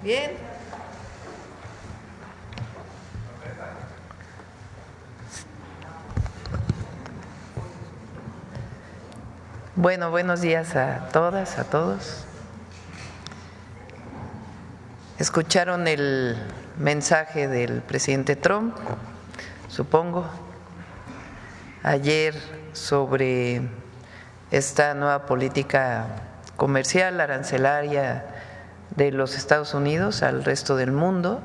Bien. Bueno, buenos días a todas, a todos. Escucharon el mensaje del presidente Trump, supongo, ayer sobre esta nueva política comercial, arancelaria de los Estados Unidos al resto del mundo.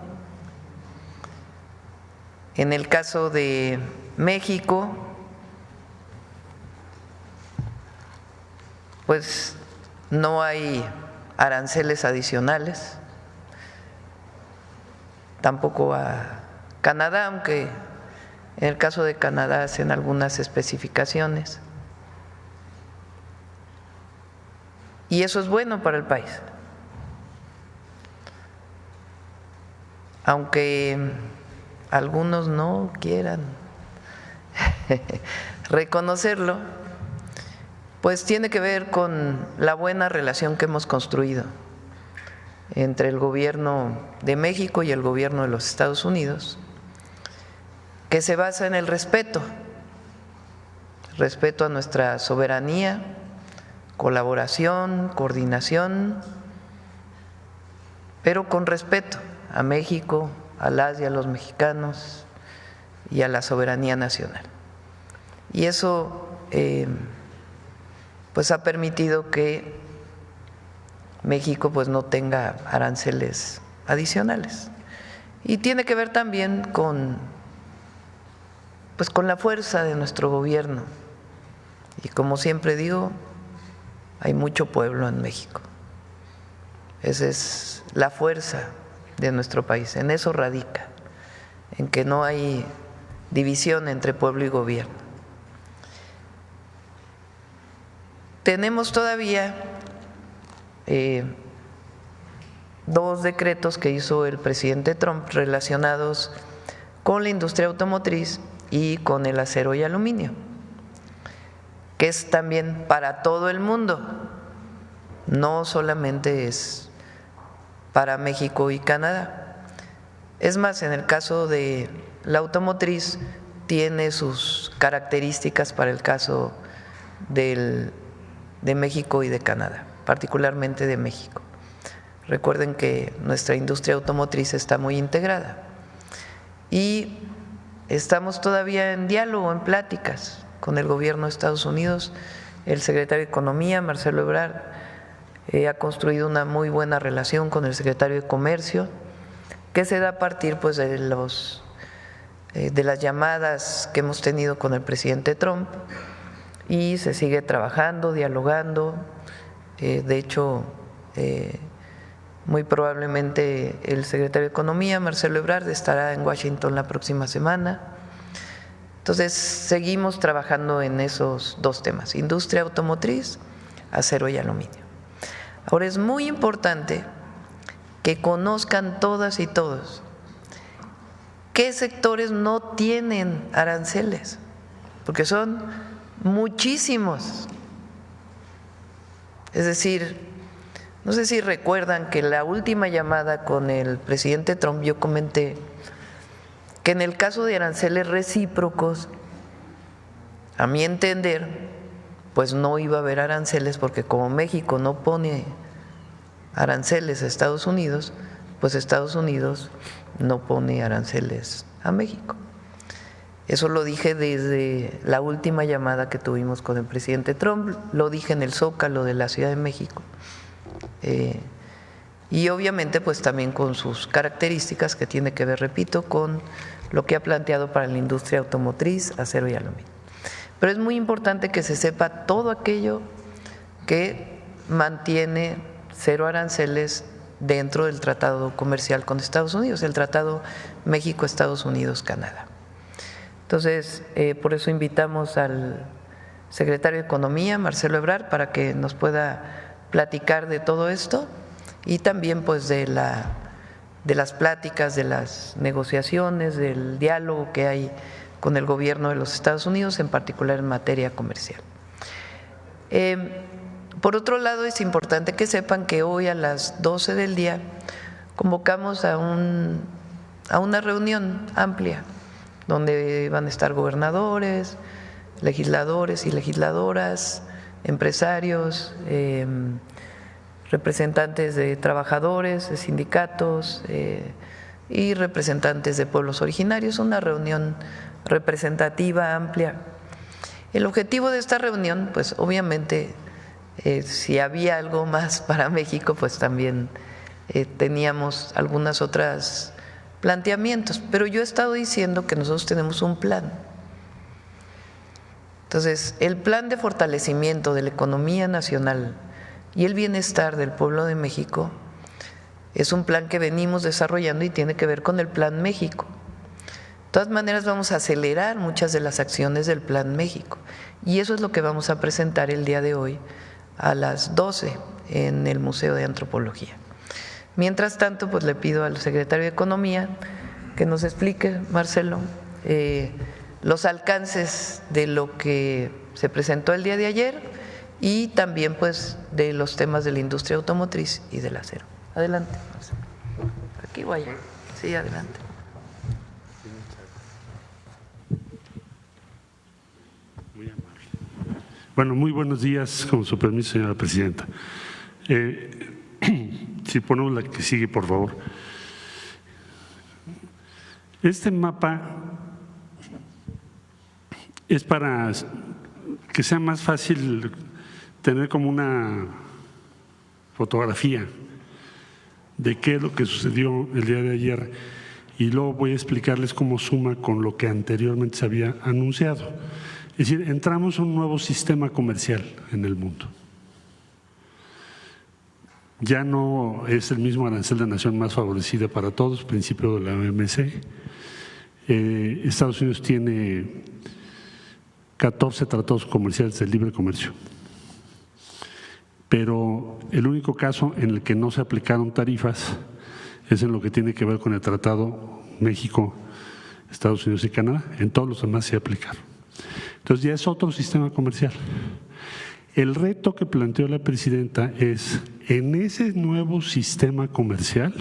En el caso de México, pues no hay aranceles adicionales, tampoco a Canadá, aunque en el caso de Canadá hacen algunas especificaciones. Y eso es bueno para el país. Aunque algunos no quieran reconocerlo, pues tiene que ver con la buena relación que hemos construido entre el gobierno de México y el gobierno de los Estados Unidos, que se basa en el respeto a nuestra soberanía, colaboración, coordinación, pero con respeto a México, a las y a los mexicanos y a la soberanía nacional. Y eso pues ha permitido que México pues no tenga aranceles adicionales. Y tiene que ver también con la fuerza de nuestro gobierno. Y como siempre digo, hay mucho pueblo en México. Esa es la fuerza de nuestro país, en eso radica, en que no hay división entre pueblo y gobierno. Tenemos todavía dos decretos que hizo el presidente Trump relacionados con la industria automotriz y con el acero y aluminio, que es también para todo el mundo, no solamente es para México y Canadá. Es más, en el caso de la automotriz tiene sus características para el caso de México y de Canadá, particularmente de México. Recuerden que nuestra industria automotriz está muy integrada y estamos todavía en diálogo, en pláticas con el gobierno de Estados Unidos. El secretario de Economía, Marcelo Ebrard, ha construido una muy buena relación con el secretario de Comercio, que se da a partir pues de las llamadas que hemos tenido con el presidente Trump, y se sigue trabajando, dialogando. De hecho, muy probablemente el secretario de Economía, Marcelo Ebrard, estará en Washington la próxima semana. Entonces, seguimos trabajando en esos dos temas: industria automotriz, acero y aluminio. Ahora, es muy importante que conozcan todas y todos qué sectores no tienen aranceles, porque son muchísimos. Es decir, no sé si recuerdan que la última llamada con el presidente Trump yo comenté que en el caso de aranceles recíprocos, a mi entender, pues no iba a haber aranceles, porque como México no pone aranceles a Estados Unidos, pues Estados Unidos no pone aranceles a México. Eso lo dije desde la última llamada que tuvimos con el presidente Trump, lo dije en el Zócalo de la Ciudad de México. Y obviamente pues también con sus características, que tiene que ver, repito, con lo que ha planteado para la industria automotriz, acero y aluminio. Pero es muy importante que se sepa todo aquello que mantiene cero aranceles dentro del tratado comercial con Estados Unidos, el tratado México-Estados Unidos-Canadá. Entonces, por eso invitamos al secretario de Economía, Marcelo Ebrard, para que nos pueda platicar de todo esto y también pues de las pláticas, de las negociaciones, del diálogo que hay con el gobierno de los Estados Unidos, en particular en materia comercial. Por otro lado, es importante que sepan que hoy a las 12 del día convocamos a una reunión amplia donde van a estar gobernadores, legisladores y legisladoras, empresarios, representantes de trabajadores, de sindicatos y representantes de pueblos originarios, una reunión representativa, amplia. El objetivo de esta reunión, pues obviamente, si había algo más para México, pues también teníamos algunas otras planteamientos, pero yo he estado diciendo que nosotros tenemos un plan. Entonces, el plan de fortalecimiento de la economía nacional y el bienestar del pueblo de México es un plan que venimos desarrollando y tiene que ver con el Plan México. De todas maneras, vamos a acelerar muchas de las acciones del Plan México y eso es lo que vamos a presentar el día de hoy a las 12 en el Museo de Antropología. Mientras tanto, pues le pido al secretario de Economía que nos explique, Marcelo, los alcances de lo que se presentó el día de ayer y también pues de los temas de la industria automotriz y del acero. Adelante, Marcelo. Aquí voy. Sí, adelante. Muy amable. Bueno, muy buenos días, con su permiso, señora presidenta. Si ponemos la que sigue, por favor. Este mapa es para que sea más fácil tener como una fotografía de qué es lo que sucedió el día de ayer y luego voy a explicarles cómo suma con lo que anteriormente se había anunciado. Es decir, entramos a un nuevo sistema comercial en el mundo. Ya no es el mismo arancel de nación más favorecida para todos, principio de la OMC. Estados Unidos tiene 14 tratados comerciales de libre comercio, pero el único caso en el que no se aplicaron tarifas es en lo que tiene que ver con el Tratado México, Estados Unidos y Canadá. En todos los demás se aplicaron. Entonces ya es otro sistema comercial. El reto que planteó la presidenta es, en ese nuevo sistema comercial,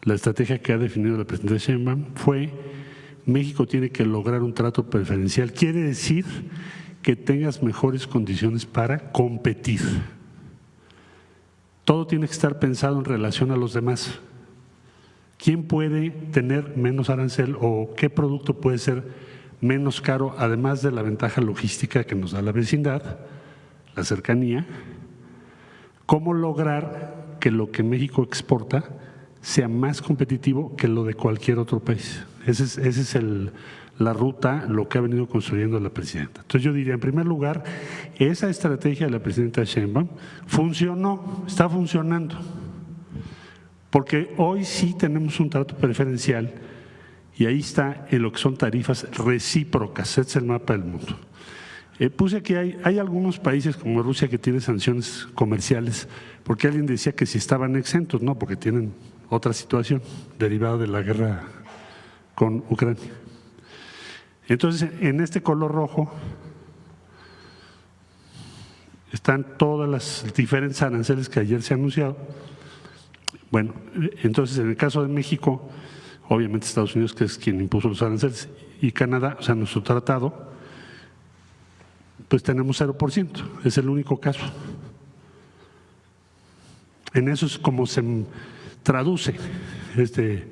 la estrategia que ha definido la presidenta Sheinbaum fue: México tiene que lograr un trato preferencial. Quiere decir que tengas mejores condiciones para competir. Todo tiene que estar pensado en relación a los demás. ¿Quién puede tener menos arancel o qué producto puede ser menos caro, además de la ventaja logística que nos da la vecindad, la cercanía? ¿Cómo lograr que lo que México exporta sea más competitivo que lo de cualquier otro país? Esa es la ruta, lo que ha venido construyendo la presidenta. Entonces yo diría, en primer lugar, esa estrategia de la presidenta Sheinbaum funcionó, está funcionando, porque hoy sí tenemos un trato preferencial y ahí está en lo que son tarifas recíprocas. Este es el mapa del mundo. Puse aquí, hay algunos países como Rusia que tienen sanciones comerciales, porque alguien decía que si estaban exentos, no, porque tienen otra situación derivada de la guerra con Ucrania. Entonces, en este color rojo están todas las diferentes aranceles que ayer se han anunciado. Bueno, entonces en el caso de México, obviamente Estados Unidos, que es quien impuso los aranceles, y Canadá, o sea, nuestro tratado, pues tenemos 0%, es el único caso. En eso es como se traduce este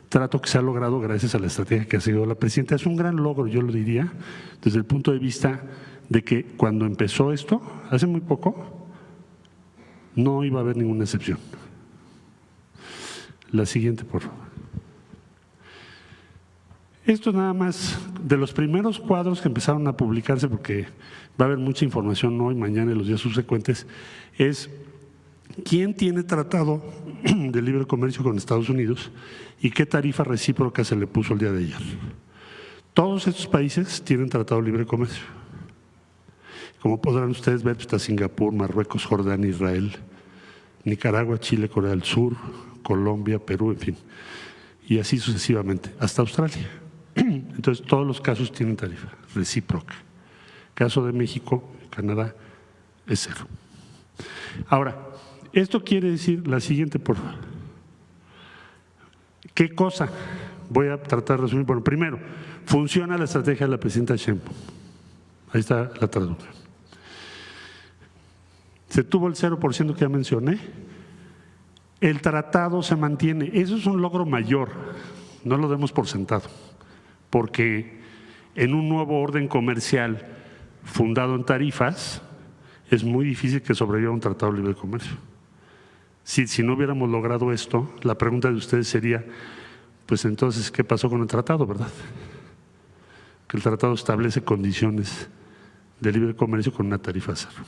trato que se ha logrado gracias a la estrategia que ha seguido la presidenta. Es un gran logro, yo lo diría, desde el punto de vista de que cuando empezó esto, hace muy poco, no iba a haber ninguna excepción. La siguiente, por favor. Esto es nada más de los primeros cuadros que empezaron a publicarse, porque va a haber mucha información hoy, mañana y los días subsecuentes, es quién tiene tratado de libre comercio con Estados Unidos y qué tarifa recíproca se le puso el día de ayer. Todos estos países tienen tratado de libre comercio. Como podrán ustedes ver, está Singapur, Marruecos, Jordania, Israel, Nicaragua, Chile, Corea del Sur, Colombia, Perú, en fin, y así sucesivamente, hasta Australia. Entonces, todos los casos tienen tarifa recíproca. Caso de México, Canadá, es 0. Ahora, esto quiere decir la siguiente, por favor. ¿Qué cosa? Voy a tratar de resumir. Bueno, primero, funciona la estrategia de la presidenta Sheinbaum. Ahí está la traducción. Se tuvo el 0% que ya mencioné. El tratado se mantiene. Eso es un logro mayor. No lo demos por sentado. Porque en un nuevo orden comercial fundado en tarifas, es muy difícil que sobreviva un tratado de libre comercio. Si no hubiéramos logrado esto, la pregunta de ustedes sería, pues entonces, ¿qué pasó con el tratado, verdad? Que el tratado establece condiciones de libre comercio con una tarifa cero.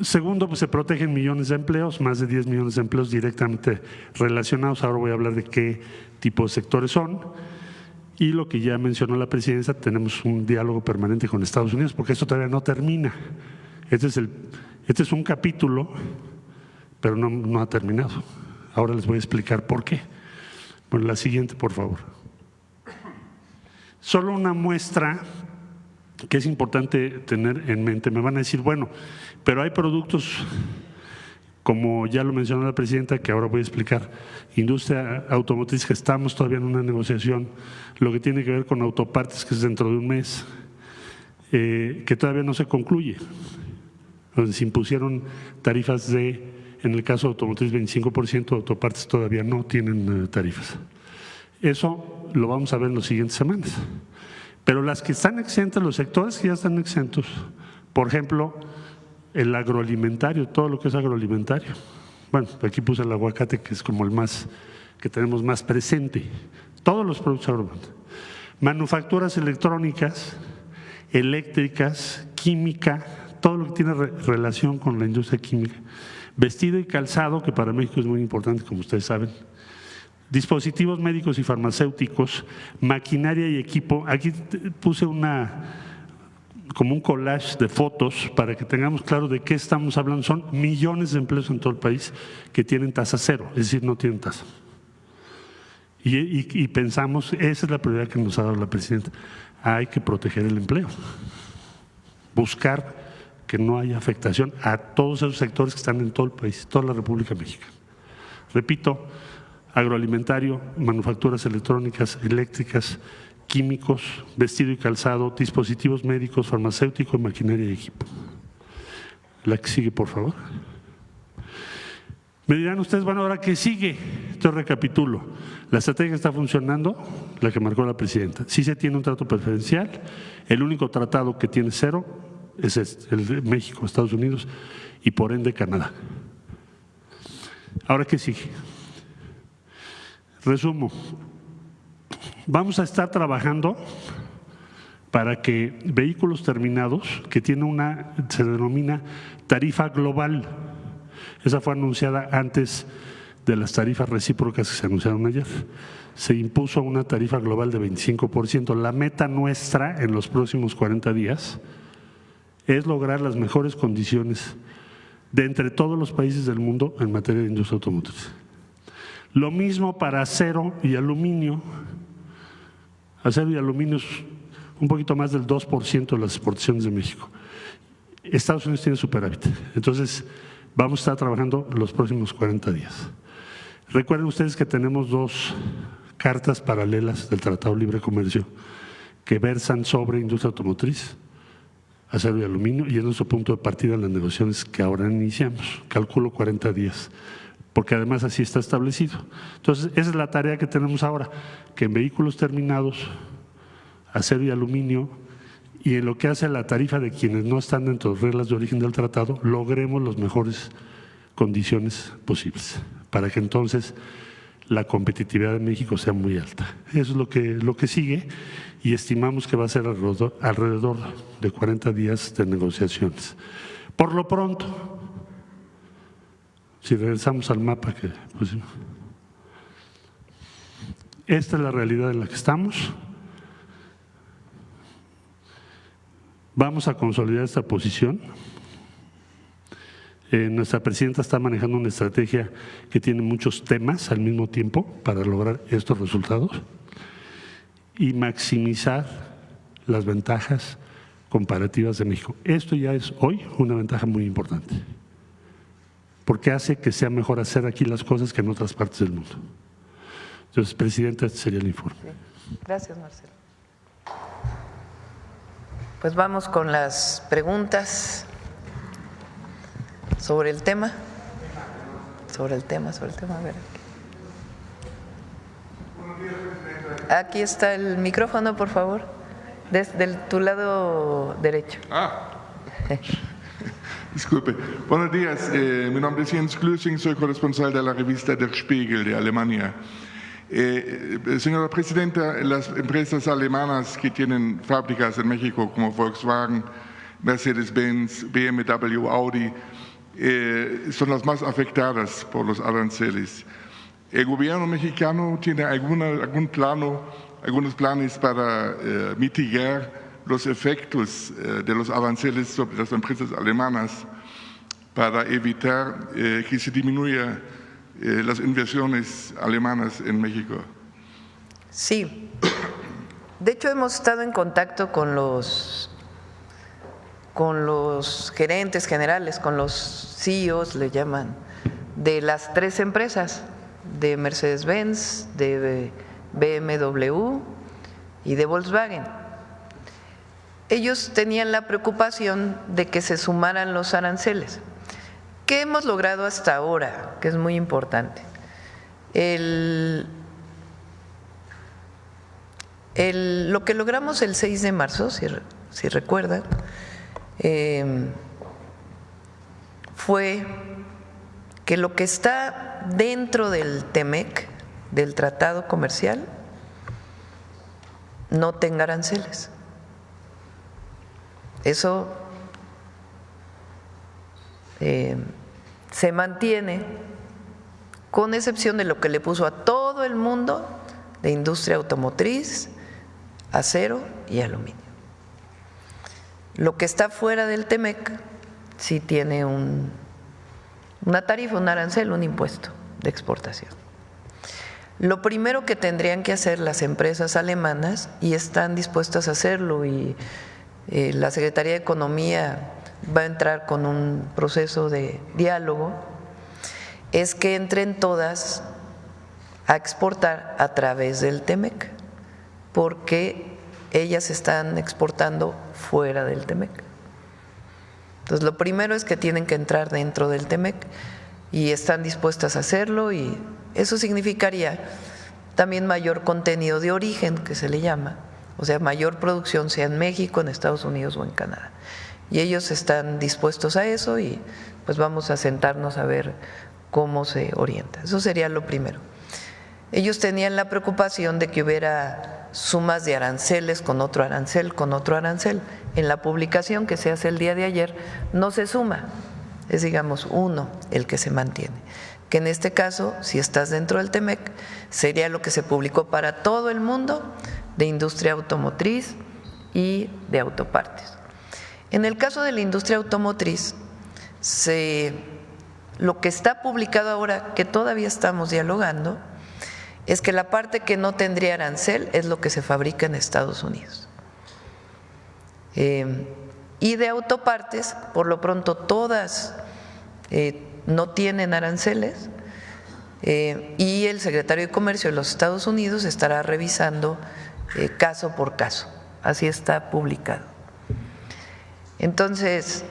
Segundo, pues se protegen millones de empleos, más de 10 millones de empleos directamente relacionados. Ahora voy a hablar de qué tipo de sectores son. Y lo que ya mencionó la presidenta, tenemos un diálogo permanente con Estados Unidos, porque esto todavía no termina. Este es un capítulo, pero no ha terminado. Ahora les voy a explicar por qué. Bueno, la siguiente, por favor. Solo una muestra que es importante tener en mente. Me van a decir, bueno, pero hay productos, como ya lo mencionó la presidenta, que ahora voy a explicar, industria automotriz, que estamos todavía en una negociación, lo que tiene que ver con autopartes, que es dentro de un mes, que todavía no se concluye, donde se impusieron tarifas de, en el caso de automotriz 25%, autopartes todavía no tienen tarifas. Eso lo vamos a ver en las siguientes semanas. Pero las que están exentas, los sectores que ya están exentos, por ejemplo, el agroalimentario, todo lo que es agroalimentario. Bueno, aquí puse el aguacate, que es como el más, que tenemos más presente. Todos los productos agroalimentarios. Manufacturas electrónicas, eléctricas, química, todo lo que tiene relación con la industria química. Vestido y calzado, que para México es muy importante, como ustedes saben. Dispositivos médicos y farmacéuticos, maquinaria y equipo. Aquí puse como un collage de fotos para que tengamos claro de qué estamos hablando. Son millones de empleos en todo el país que tienen tasa cero, es decir, no tienen tasa. Y pensamos, esa es la prioridad que nos ha dado la presidenta, hay que proteger el empleo, buscar que no haya afectación a todos esos sectores que están en todo el país, toda la República Mexicana. Repito, agroalimentario, manufacturas electrónicas, eléctricas, químicos, vestido y calzado, dispositivos médicos, farmacéuticos, maquinaria y equipo. La que sigue, por favor. Me dirán ustedes, bueno, ¿ahora qué sigue? Yo recapitulo. La estrategia está funcionando, la que marcó la presidenta. Sí se tiene un trato preferencial, el único tratado que tiene cero es el de México, Estados Unidos y por ende Canadá. ¿Ahora qué sigue? Resumo, vamos a estar trabajando para que vehículos terminados, que tiene se denomina tarifa global, esa fue anunciada antes de las tarifas recíprocas que se anunciaron ayer, se impuso una tarifa global de 25%. La meta nuestra en los próximos 40 días es lograr las mejores condiciones de entre todos los países del mundo en materia de industria automotriz. Lo mismo para acero y aluminio. Acero y aluminio es un poquito más del 2% de las exportaciones de México. Estados Unidos tiene superávit. Entonces, vamos a estar trabajando los próximos 40 días. Recuerden ustedes que tenemos dos cartas paralelas del Tratado de Libre Comercio que versan sobre industria automotriz, acero y aluminio, y es nuestro punto de partida en las negociaciones que ahora iniciamos. Calculo 40 días. Porque además así está establecido. Entonces, esa es la tarea que tenemos ahora, que en vehículos terminados, acero y aluminio, y en lo que hace a la tarifa de quienes no están dentro de las reglas de origen del tratado, logremos las mejores condiciones posibles, para que entonces la competitividad de México sea muy alta. Eso es lo que sigue, y estimamos que va a ser alrededor de 40 días de negociaciones. Por lo pronto, si regresamos al mapa que pusimos, esta es la realidad en la que estamos. Vamos a consolidar esta posición. Nuestra presidenta está manejando una estrategia que tiene muchos temas al mismo tiempo para lograr estos resultados y maximizar las ventajas comparativas de México. Esto ya es hoy una ventaja muy importante. porque hace que sea mejor hacer aquí las cosas que en otras partes del mundo. Entonces, Presidenta, este sería el informe. Sí. Gracias, Marcelo. Pues vamos con las preguntas sobre el tema. Sobre el tema, a ver. Aquí está el micrófono, por favor, desde tu lado derecho. Disculpe. Buenos días, mi nombre es Jens Glüssing, soy corresponsal de la revista Der Spiegel de Alemania. Señora Presidenta, las empresas alemanas que tienen fábricas en México como Volkswagen, Mercedes-Benz, BMW, Audi, son las más afectadas por los aranceles. ¿El gobierno mexicano tiene algunos planes para mitigar los efectos de los aranceles sobre las empresas alemanas para evitar que se disminuya las inversiones alemanas en México? Sí. De hecho, hemos estado en contacto con los gerentes generales, con los CEOs, le llaman, de las tres empresas, de Mercedes-Benz, de BMW y de Volkswagen. Ellos tenían la preocupación de que se sumaran los aranceles. ¿Qué hemos logrado hasta ahora? Que es muy importante. Lo que logramos el 6 de marzo, si recuerdan, fue que lo que está dentro del TEMEC, del Tratado Comercial, no tenga aranceles. Eso se mantiene, con excepción de lo que le puso a todo el mundo de industria automotriz, acero y aluminio. Lo que está fuera del TEMEC sí tiene una tarifa, un arancel, un impuesto de exportación. Lo primero que tendrían que hacer las empresas alemanas, y están dispuestas a hacerlo, y la Secretaría de Economía va a entrar con un proceso de diálogo, es que entren todas a exportar a través del TEMEC, porque ellas están exportando fuera del TEMEC. Entonces, lo primero es que tienen que entrar dentro del TEMEC y están dispuestas a hacerlo, y eso significaría también mayor contenido de origen, que se le llama, o sea, mayor producción, sea en México, en Estados Unidos o en Canadá. Y ellos están dispuestos a eso, y pues vamos a sentarnos a ver cómo se orienta. Eso sería lo primero. Ellos tenían la preocupación de que hubiera sumas de aranceles con otro arancel, con otro arancel. En la publicación que se hace el día de ayer no se suma, es digamos uno el que se mantiene, que en este caso, si estás dentro del TEMEC, sería lo que se publicó para todo el mundo de industria automotriz y de autopartes. En el caso de la industria automotriz, lo que está publicado ahora, que todavía estamos dialogando, es que la parte que no tendría arancel es lo que se fabrica en Estados Unidos. Y de autopartes, por lo pronto todas no tienen aranceles, y el secretario de Comercio de los Estados Unidos estará revisando caso por caso, así está publicado. Entonces,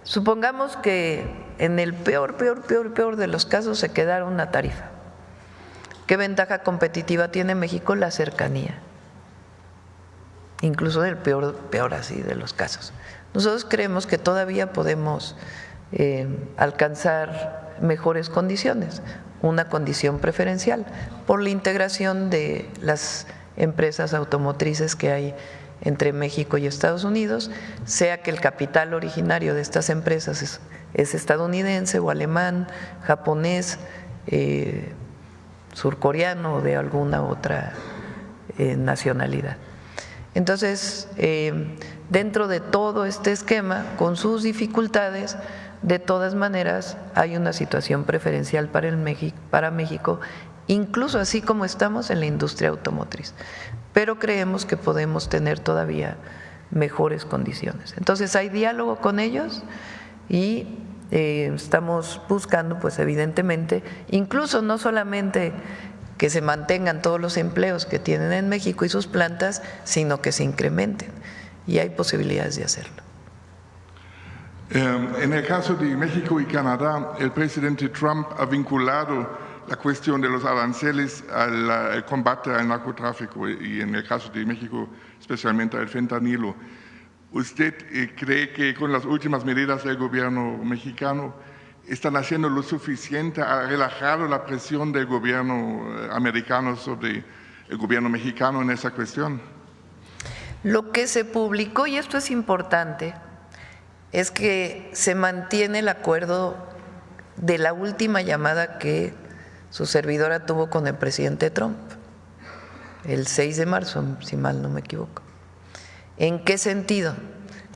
supongamos que en el peor de los casos se quedara una tarifa. ¿Qué ventaja competitiva tiene México? La cercanía, incluso del peor así de los casos. Nosotros creemos que todavía podemos alcanzar mejores condiciones, una condición preferencial por la integración de las empresas automotrices que hay entre México y Estados Unidos, sea que el capital originario de estas empresas es estadounidense o alemán, japonés, surcoreano o de alguna otra nacionalidad. Entonces, dentro de todo este esquema, con sus dificultades, de todas maneras hay una situación preferencial para México, incluso así como estamos en la industria automotriz, pero creemos que podemos tener todavía mejores condiciones. Entonces hay diálogo con ellos, y estamos buscando, pues evidentemente, incluso no solamente que se mantengan todos los empleos que tienen en México y sus plantas, sino que se incrementen. Y hay posibilidades de hacerlo. En el caso de México y Canadá, el presidente Trump ha vinculado la cuestión de los aranceles al combate al narcotráfico y en el caso de México especialmente al fentanilo. ¿Usted cree que con las últimas medidas del gobierno mexicano están haciendo lo suficiente, ha relajado la presión del gobierno americano sobre el gobierno mexicano en esa cuestión? Lo que se publicó, y esto es importante, es que se mantiene el acuerdo de la última llamada que su servidora tuvo con el presidente Trump, el 6 de marzo, si mal no me equivoco. ¿En qué sentido?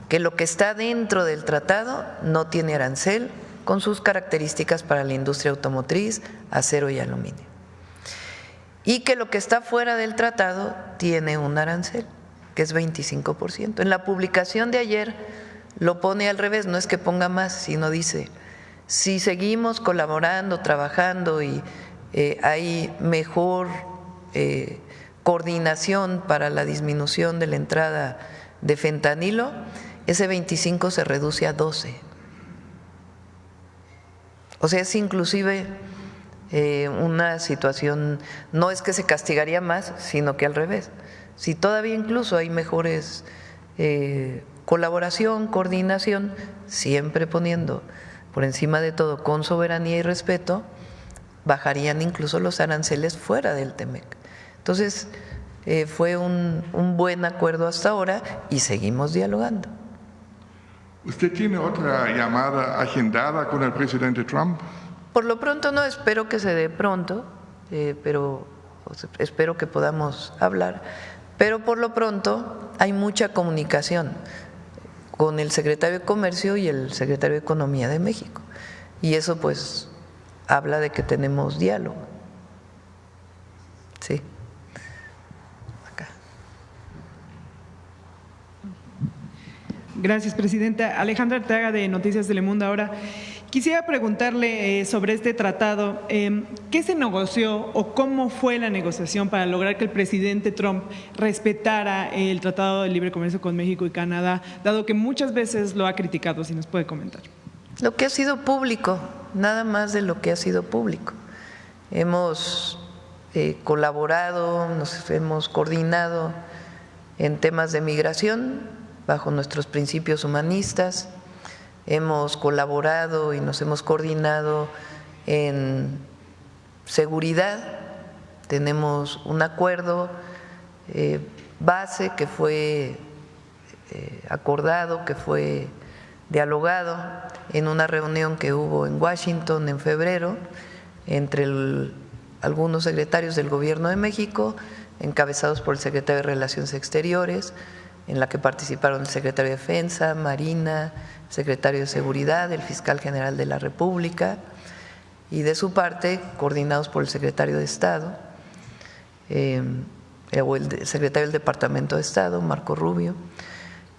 Que lo que está dentro del tratado no tiene arancel, con sus características para la industria automotriz, acero y aluminio. Y que lo que está fuera del tratado tiene un arancel, que es 25%. En la publicación de ayer lo pone al revés, no es que ponga más, sino dice, si seguimos colaborando, trabajando y hay mejor coordinación para la disminución de la entrada de fentanilo, ese 25 se reduce a 12. O sea, es inclusive una situación, no es que se castigaría más, sino que al revés. Si todavía incluso hay mejores colaboración, coordinación, siempre poniendo por encima de todo con soberanía y respeto, bajarían incluso los aranceles fuera del TEMEC. Entonces, fue un buen acuerdo hasta ahora y seguimos dialogando. ¿Usted tiene otra llamada agendada con el presidente Trump? Por lo pronto no, espero que se dé pronto, pero espero que podamos hablar. Pero por lo pronto hay mucha comunicación con el secretario de Comercio y el secretario de Economía de México. Y eso pues habla de que tenemos diálogo. Sí. Gracias, Presidenta. Alejandra Arteaga, de Noticias Telemundo. Ahora, quisiera preguntarle sobre este tratado. ¿Qué se negoció o cómo fue la negociación para lograr que el presidente Trump respetara el Tratado de Libre Comercio con México y Canadá, dado que muchas veces lo ha criticado? Si nos puede comentar. Lo que ha sido público, nada más de lo que ha sido público. Hemos colaborado, nos hemos coordinado en temas de migración, bajo nuestros principios humanistas, hemos colaborado y nos hemos coordinado en seguridad, tenemos un acuerdo base que fue acordado, que fue dialogado en una reunión que hubo en Washington en febrero entre algunos secretarios del Gobierno de México, encabezados por el secretario de Relaciones Exteriores, en la que participaron el secretario de Defensa, Marina, el secretario de Seguridad, el fiscal general de la República, y de su parte, coordinados por el secretario de Estado, o el secretario del Departamento de Estado, Marco Rubio.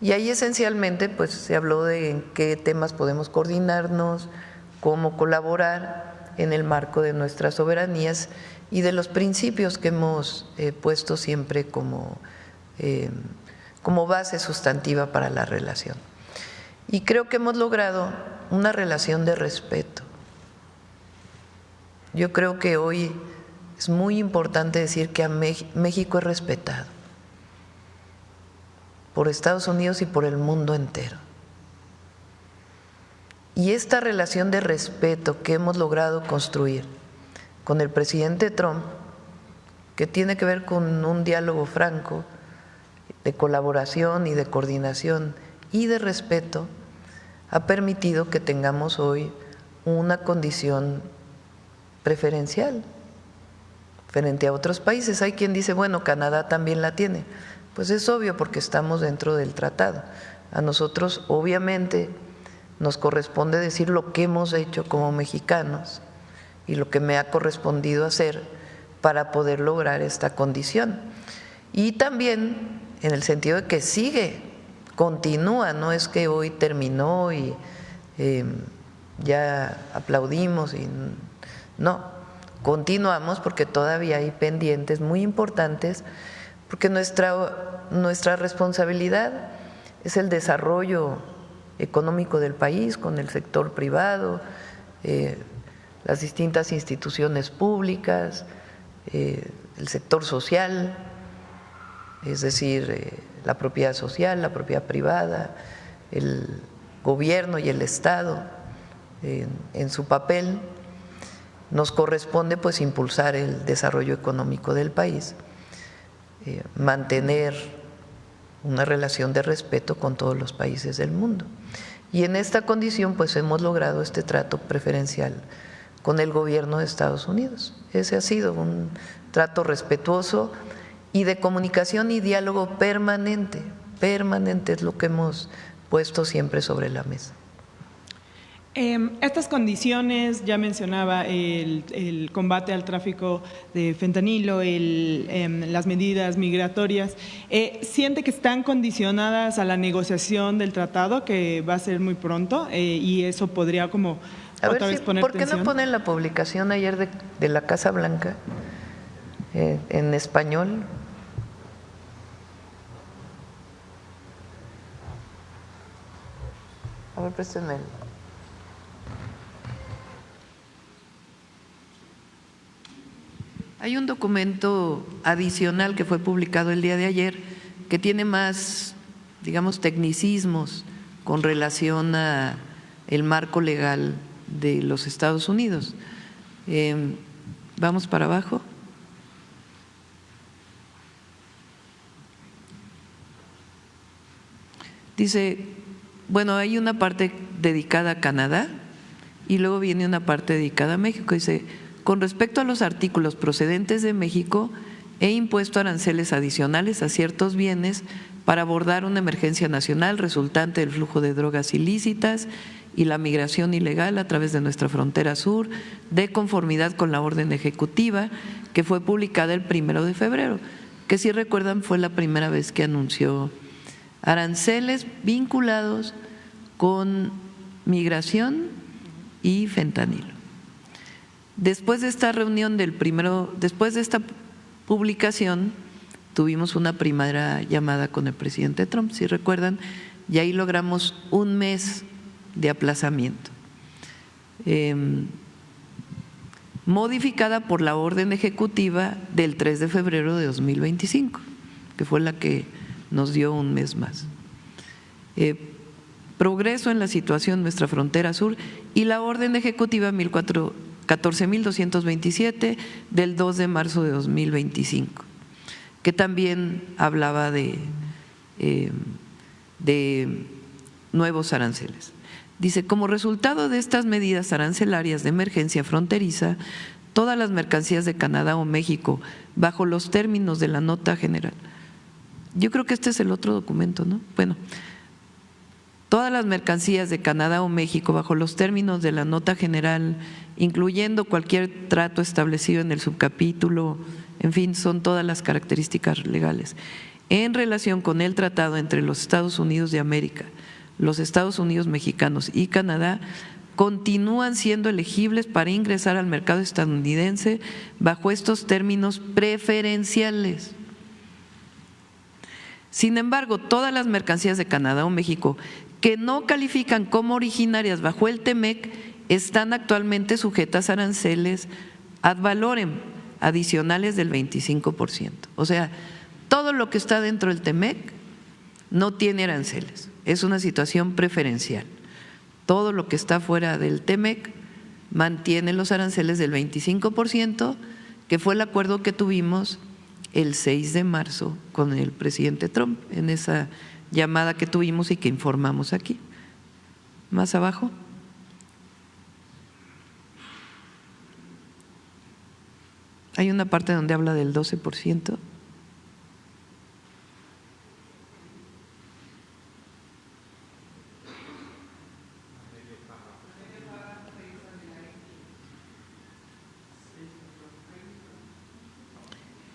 Y ahí esencialmente pues, se habló de en qué temas podemos coordinarnos, cómo colaborar en el marco de nuestras soberanías y de los principios que hemos puesto siempre como base sustantiva para la relación. Y creo que hemos logrado una relación de respeto. Yo creo que hoy es muy importante decir que a México es respetado por Estados Unidos y por el mundo entero. Y esta relación de respeto que hemos logrado construir con el presidente Trump, que tiene que ver con un diálogo franco, de colaboración y de coordinación y de respeto, ha permitido que tengamos hoy una condición preferencial frente a otros países. Hay quien dice, bueno, Canadá también la tiene. Pues es obvio porque estamos dentro del tratado. A nosotros obviamente nos corresponde decir lo que hemos hecho como mexicanos y lo que me ha correspondido hacer para poder lograr esta condición. Y también en el sentido de que continúa, no es que hoy terminó y ya aplaudimos y no, continuamos porque todavía hay pendientes muy importantes, porque nuestra responsabilidad es el desarrollo económico del país con el sector privado, las distintas instituciones públicas, el sector social, es decir, la propiedad social, la propiedad privada, el gobierno y el Estado en su papel. Nos corresponde pues impulsar el desarrollo económico del país, mantener una relación de respeto con todos los países del mundo. Y en esta condición pues hemos logrado este trato preferencial con el gobierno de Estados Unidos. Ese ha sido un trato respetuoso y de comunicación y diálogo permanente. Permanente es lo que hemos puesto siempre sobre la mesa. Estas condiciones, ya mencionaba el combate al tráfico de fentanilo, las medidas migratorias, ¿siente que están condicionadas a la negociación del tratado, que va a ser muy pronto, y eso podría como otra vez poner ¿por qué tensión? no ponen la publicación ayer de la Casa Blanca en español? A ver, préstenme. Hay un documento adicional que fue publicado el día de ayer que tiene más, digamos, tecnicismos con relación a el marco legal de los Estados Unidos. Vamos para abajo. Dice, bueno, hay una parte dedicada a Canadá y luego viene una parte dedicada a México. Dice, con respecto a los artículos procedentes de México, he impuesto aranceles adicionales a ciertos bienes para abordar una emergencia nacional resultante del flujo de drogas ilícitas y la migración ilegal a través de nuestra frontera sur, de conformidad con la orden ejecutiva que fue publicada el 1 de febrero, que si recuerdan fue la primera vez que anunció aranceles vinculados con migración y fentanilo. Después de esta reunión después de esta publicación, tuvimos una primera llamada con el presidente Trump, si recuerdan, y ahí logramos un mes de aplazamiento, modificada por la orden ejecutiva del 3 de febrero de 2025, que fue la que nos dio un mes más. Progreso en la situación en nuestra frontera sur y la orden ejecutiva 14.227 del 2 de marzo de 2025, que también hablaba de nuevos aranceles. Dice, como resultado de estas medidas arancelarias de emergencia fronteriza, todas las mercancías de Canadá o México, bajo los términos de la nota general. Yo creo que este es el otro documento, ¿no? Bueno, todas las mercancías de Canadá o México, bajo los términos de la nota general, incluyendo cualquier trato establecido en el subcapítulo, en fin, son todas las características legales, en relación con el tratado entre los Estados Unidos de América, los Estados Unidos mexicanos y Canadá, continúan siendo elegibles para ingresar al mercado estadounidense bajo estos términos preferenciales. Sin embargo, todas las mercancías de Canadá o México que no califican como originarias bajo el TEMEC están actualmente sujetas a aranceles ad valorem adicionales del 25%. O sea, todo lo que está dentro del TEMEC no tiene aranceles, es una situación preferencial. Todo lo que está fuera del TEMEC mantiene los aranceles del 25%, que fue el acuerdo que tuvimos el 6 de marzo con el presidente Trump en esa llamada que tuvimos y que informamos aquí. Más abajo. Hay una parte donde habla del 12%.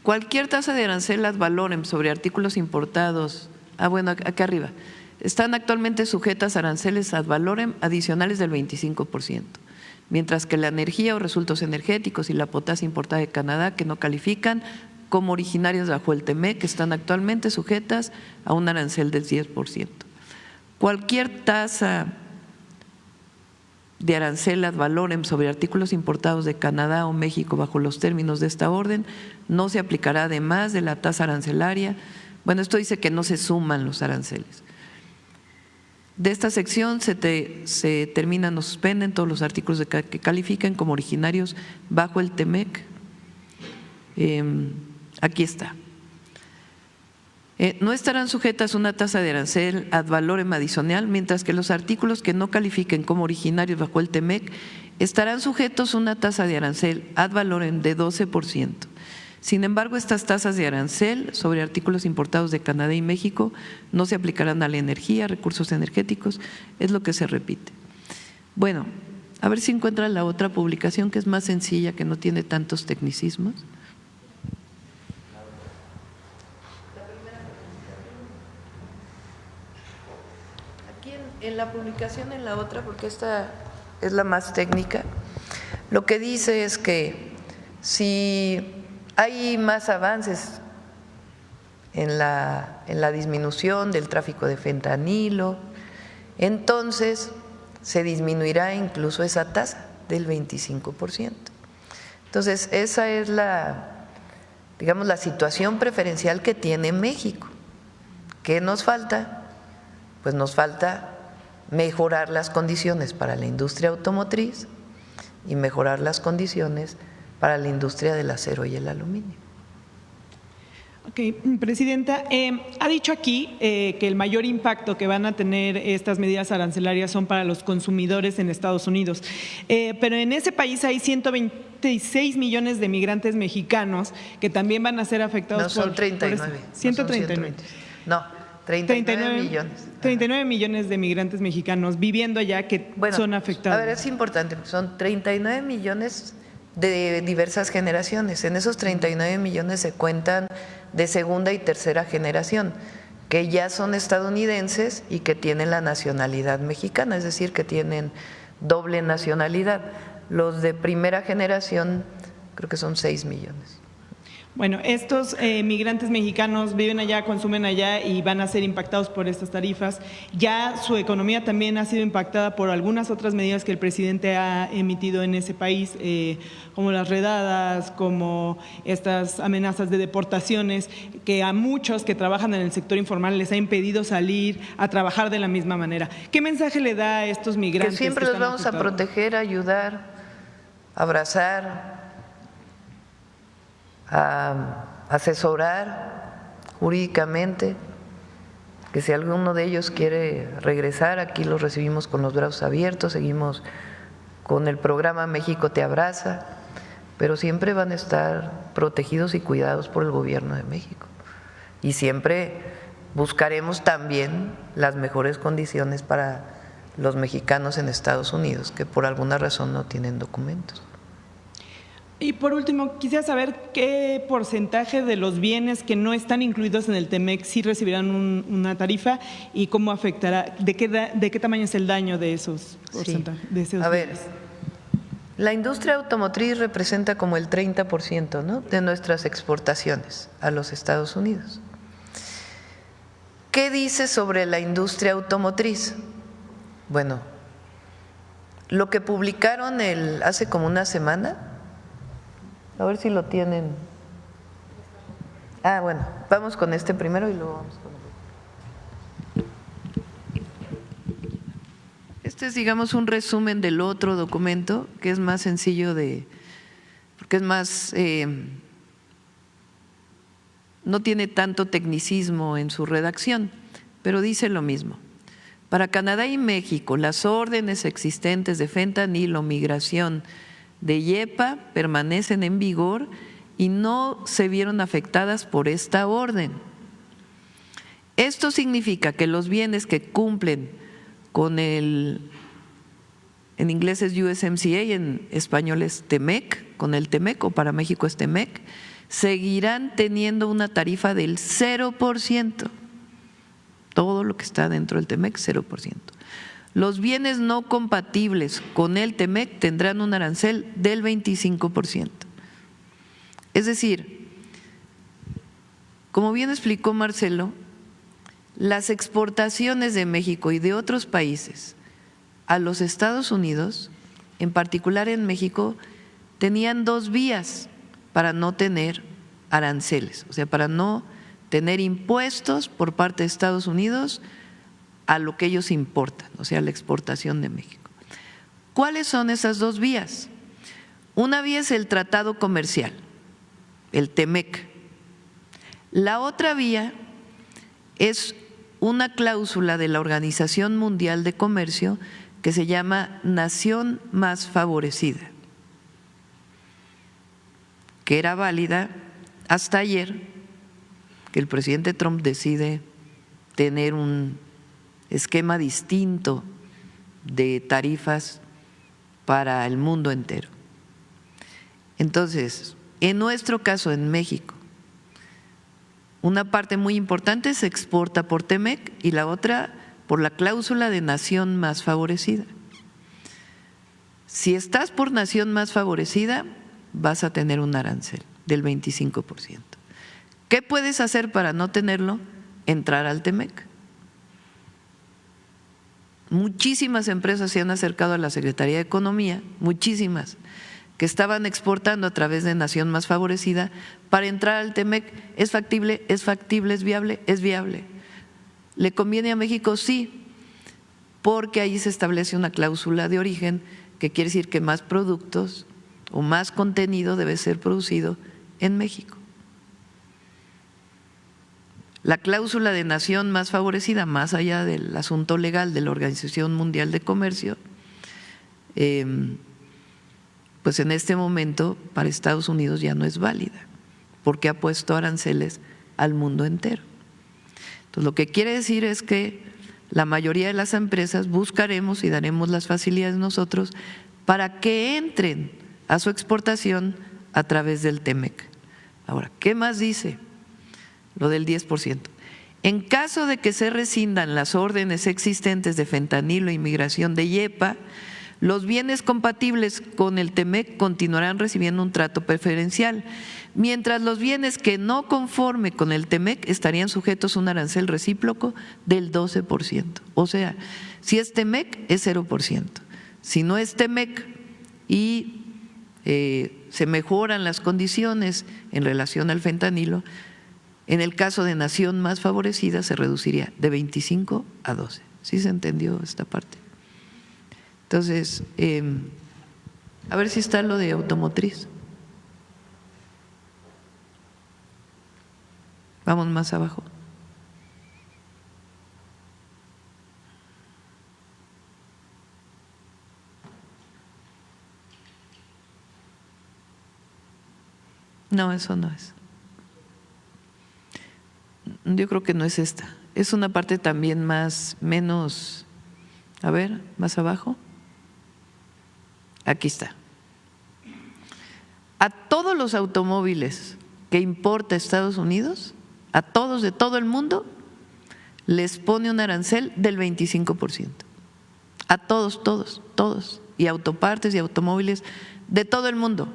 Cualquier tasa de arancel ad valorem sobre artículos importados, bueno, acá arriba, están actualmente sujetas a aranceles ad valorem adicionales del 25%, mientras que la energía o resultados energéticos y la potasa importada de Canadá, que no califican como originarias bajo el TEMEC, están actualmente sujetas a un arancel del 10%. Cualquier tasa de arancel ad valorem sobre artículos importados de Canadá o México bajo los términos de esta orden no se aplicará además de la tasa arancelaria. Bueno, esto dice que no se suman los aranceles. De esta sección se terminan o suspenden todos los artículos que califican como originarios bajo el TEMEC. Aquí está. No estarán sujetas a una tasa de arancel ad valorem adicional, mientras que los artículos que no califiquen como originarios bajo el TEMEC estarán sujetos a una tasa de arancel ad valorem de 12%. Sin embargo, estas tasas de arancel sobre artículos importados de Canadá y México no se aplicarán a la energía, recursos energéticos, es lo que se repite. Bueno, a ver si encuentran la otra publicación que es más sencilla, que no tiene tantos tecnicismos. En la publicación, en la otra, porque esta es la más técnica, lo que dice es que si hay más avances en la disminución del tráfico de fentanilo, entonces se disminuirá incluso esa tasa del 25%. Entonces, esa es digamos, la situación preferencial que tiene México. ¿Qué nos falta? Pues nos falta mejorar las condiciones para la industria automotriz y mejorar las condiciones para la industria del acero y el aluminio. Ok, Presidenta, ha dicho aquí que el mayor impacto que van a tener estas medidas arancelarias son para los consumidores en Estados Unidos, pero en ese país hay 126 millones de migrantes mexicanos que también van a ser afectados. No, son 39. 139. No. 39 millones. 39 millones de migrantes mexicanos viviendo allá que son afectados. A ver, es importante, son 39 millones de diversas generaciones. En esos 39 millones se cuentan de segunda y tercera generación, que ya son estadounidenses y que tienen la nacionalidad mexicana, es decir, que tienen doble nacionalidad. Los de primera generación creo que son 6 millones. Bueno, estos migrantes mexicanos viven allá, consumen allá y van a ser impactados por estas tarifas. Ya su economía también ha sido impactada por algunas otras medidas que el presidente ha emitido en ese país, como las redadas, como estas amenazas de deportaciones, que a muchos que trabajan en el sector informal les ha impedido salir a trabajar de la misma manera. ¿Qué mensaje le da a estos migrantes? Que siempre los vamos a proteger, ayudar, abrazar, a asesorar jurídicamente, que si alguno de ellos quiere regresar, aquí los recibimos con los brazos abiertos, seguimos con el programa México te abraza, pero siempre van a estar protegidos y cuidados por el gobierno de México. Y siempre buscaremos también las mejores condiciones para los mexicanos en Estados Unidos, que por alguna razón no tienen documentos. Y por último, quisiera saber qué porcentaje de los bienes que no están incluidos en el TEMEC sí recibirán una tarifa y cómo afectará, de qué tamaño es el daño de esos porcentajes. Sí. De esos a ver, la industria automotriz representa como el 30%, ¿no?, de nuestras exportaciones a los Estados Unidos. ¿Qué dice sobre la industria automotriz? Bueno, lo que publicaron hace como una semana. A ver si lo tienen. Bueno, vamos con este primero y luego vamos con el otro. Este es, digamos, un resumen del otro documento, que es más sencillo porque es más, no tiene tanto tecnicismo en su redacción, pero dice lo mismo. Para Canadá y México, las órdenes existentes de fentanilo, migración de IEPA permanecen en vigor y no se vieron afectadas por esta orden. Esto significa que los bienes que cumplen con en inglés es USMCA, en español es TEMEC, con el TEMEC o para México es TEMEC, seguirán teniendo una tarifa del 0%. Todo lo que está dentro del TEMEC, 0%. Los bienes no compatibles con el TEMEC tendrán un arancel del 25%. Es decir, como bien explicó Marcelo, las exportaciones de México y de otros países a los Estados Unidos, en particular en México, tenían dos vías para no tener aranceles, o sea, para no tener impuestos por parte de Estados Unidos a lo que ellos importan, o sea, la exportación de México. ¿Cuáles son esas dos vías? Una vía es el tratado comercial, el TEMEC. La otra vía es una cláusula de la Organización Mundial de Comercio que se llama Nación Más Favorecida, que era válida hasta ayer, que el presidente Trump decide tener un esquema distinto de tarifas para el mundo entero. Entonces, en nuestro caso, en México, una parte muy importante se exporta por TEMEC y la otra por la cláusula de nación más favorecida. Si estás por nación más favorecida, vas a tener un arancel del 25%. ¿Qué puedes hacer para no tenerlo? Entrar al TEMEC. Muchísimas empresas se han acercado a la Secretaría de Economía, muchísimas, que estaban exportando a través de nación más favorecida para entrar al TEMEC. ¿Es factible? ¿Es factible? ¿Es viable? Es viable. ¿Le conviene a México? Sí, porque ahí se establece una cláusula de origen que quiere decir que más productos o más contenido debe ser producido en México. La cláusula de nación más favorecida, más allá del asunto legal de la Organización Mundial de Comercio, pues en este momento para Estados Unidos ya no es válida, porque ha puesto aranceles al mundo entero. Entonces, lo que quiere decir es que la mayoría de las empresas buscaremos y daremos las facilidades nosotros para que entren a su exportación a través del TEMEC. Ahora, ¿qué más dice? Lo del 10%. En caso de que se rescindan las órdenes existentes de fentanilo e inmigración de IEPA, los bienes compatibles con el TEMEC continuarán recibiendo un trato preferencial, mientras los bienes que no conforme con el TEMEC estarían sujetos a un arancel recíproco del 12%. O sea, si es TEMEC es 0%. Si no es TEMEC y se mejoran las condiciones en relación al fentanilo, en el caso de nación más favorecida se reduciría de 25 a 12. ¿Sí se entendió esta parte? Entonces, a ver si está lo de automotriz. Vamos más abajo. No, eso no es. Yo creo que no es esta. Es una parte también menos, a ver, más abajo. Aquí está. A todos los automóviles que importa Estados Unidos, a todos de todo el mundo, les pone un arancel del 25%. A todos, todos, todos. Y autopartes y automóviles de todo el mundo,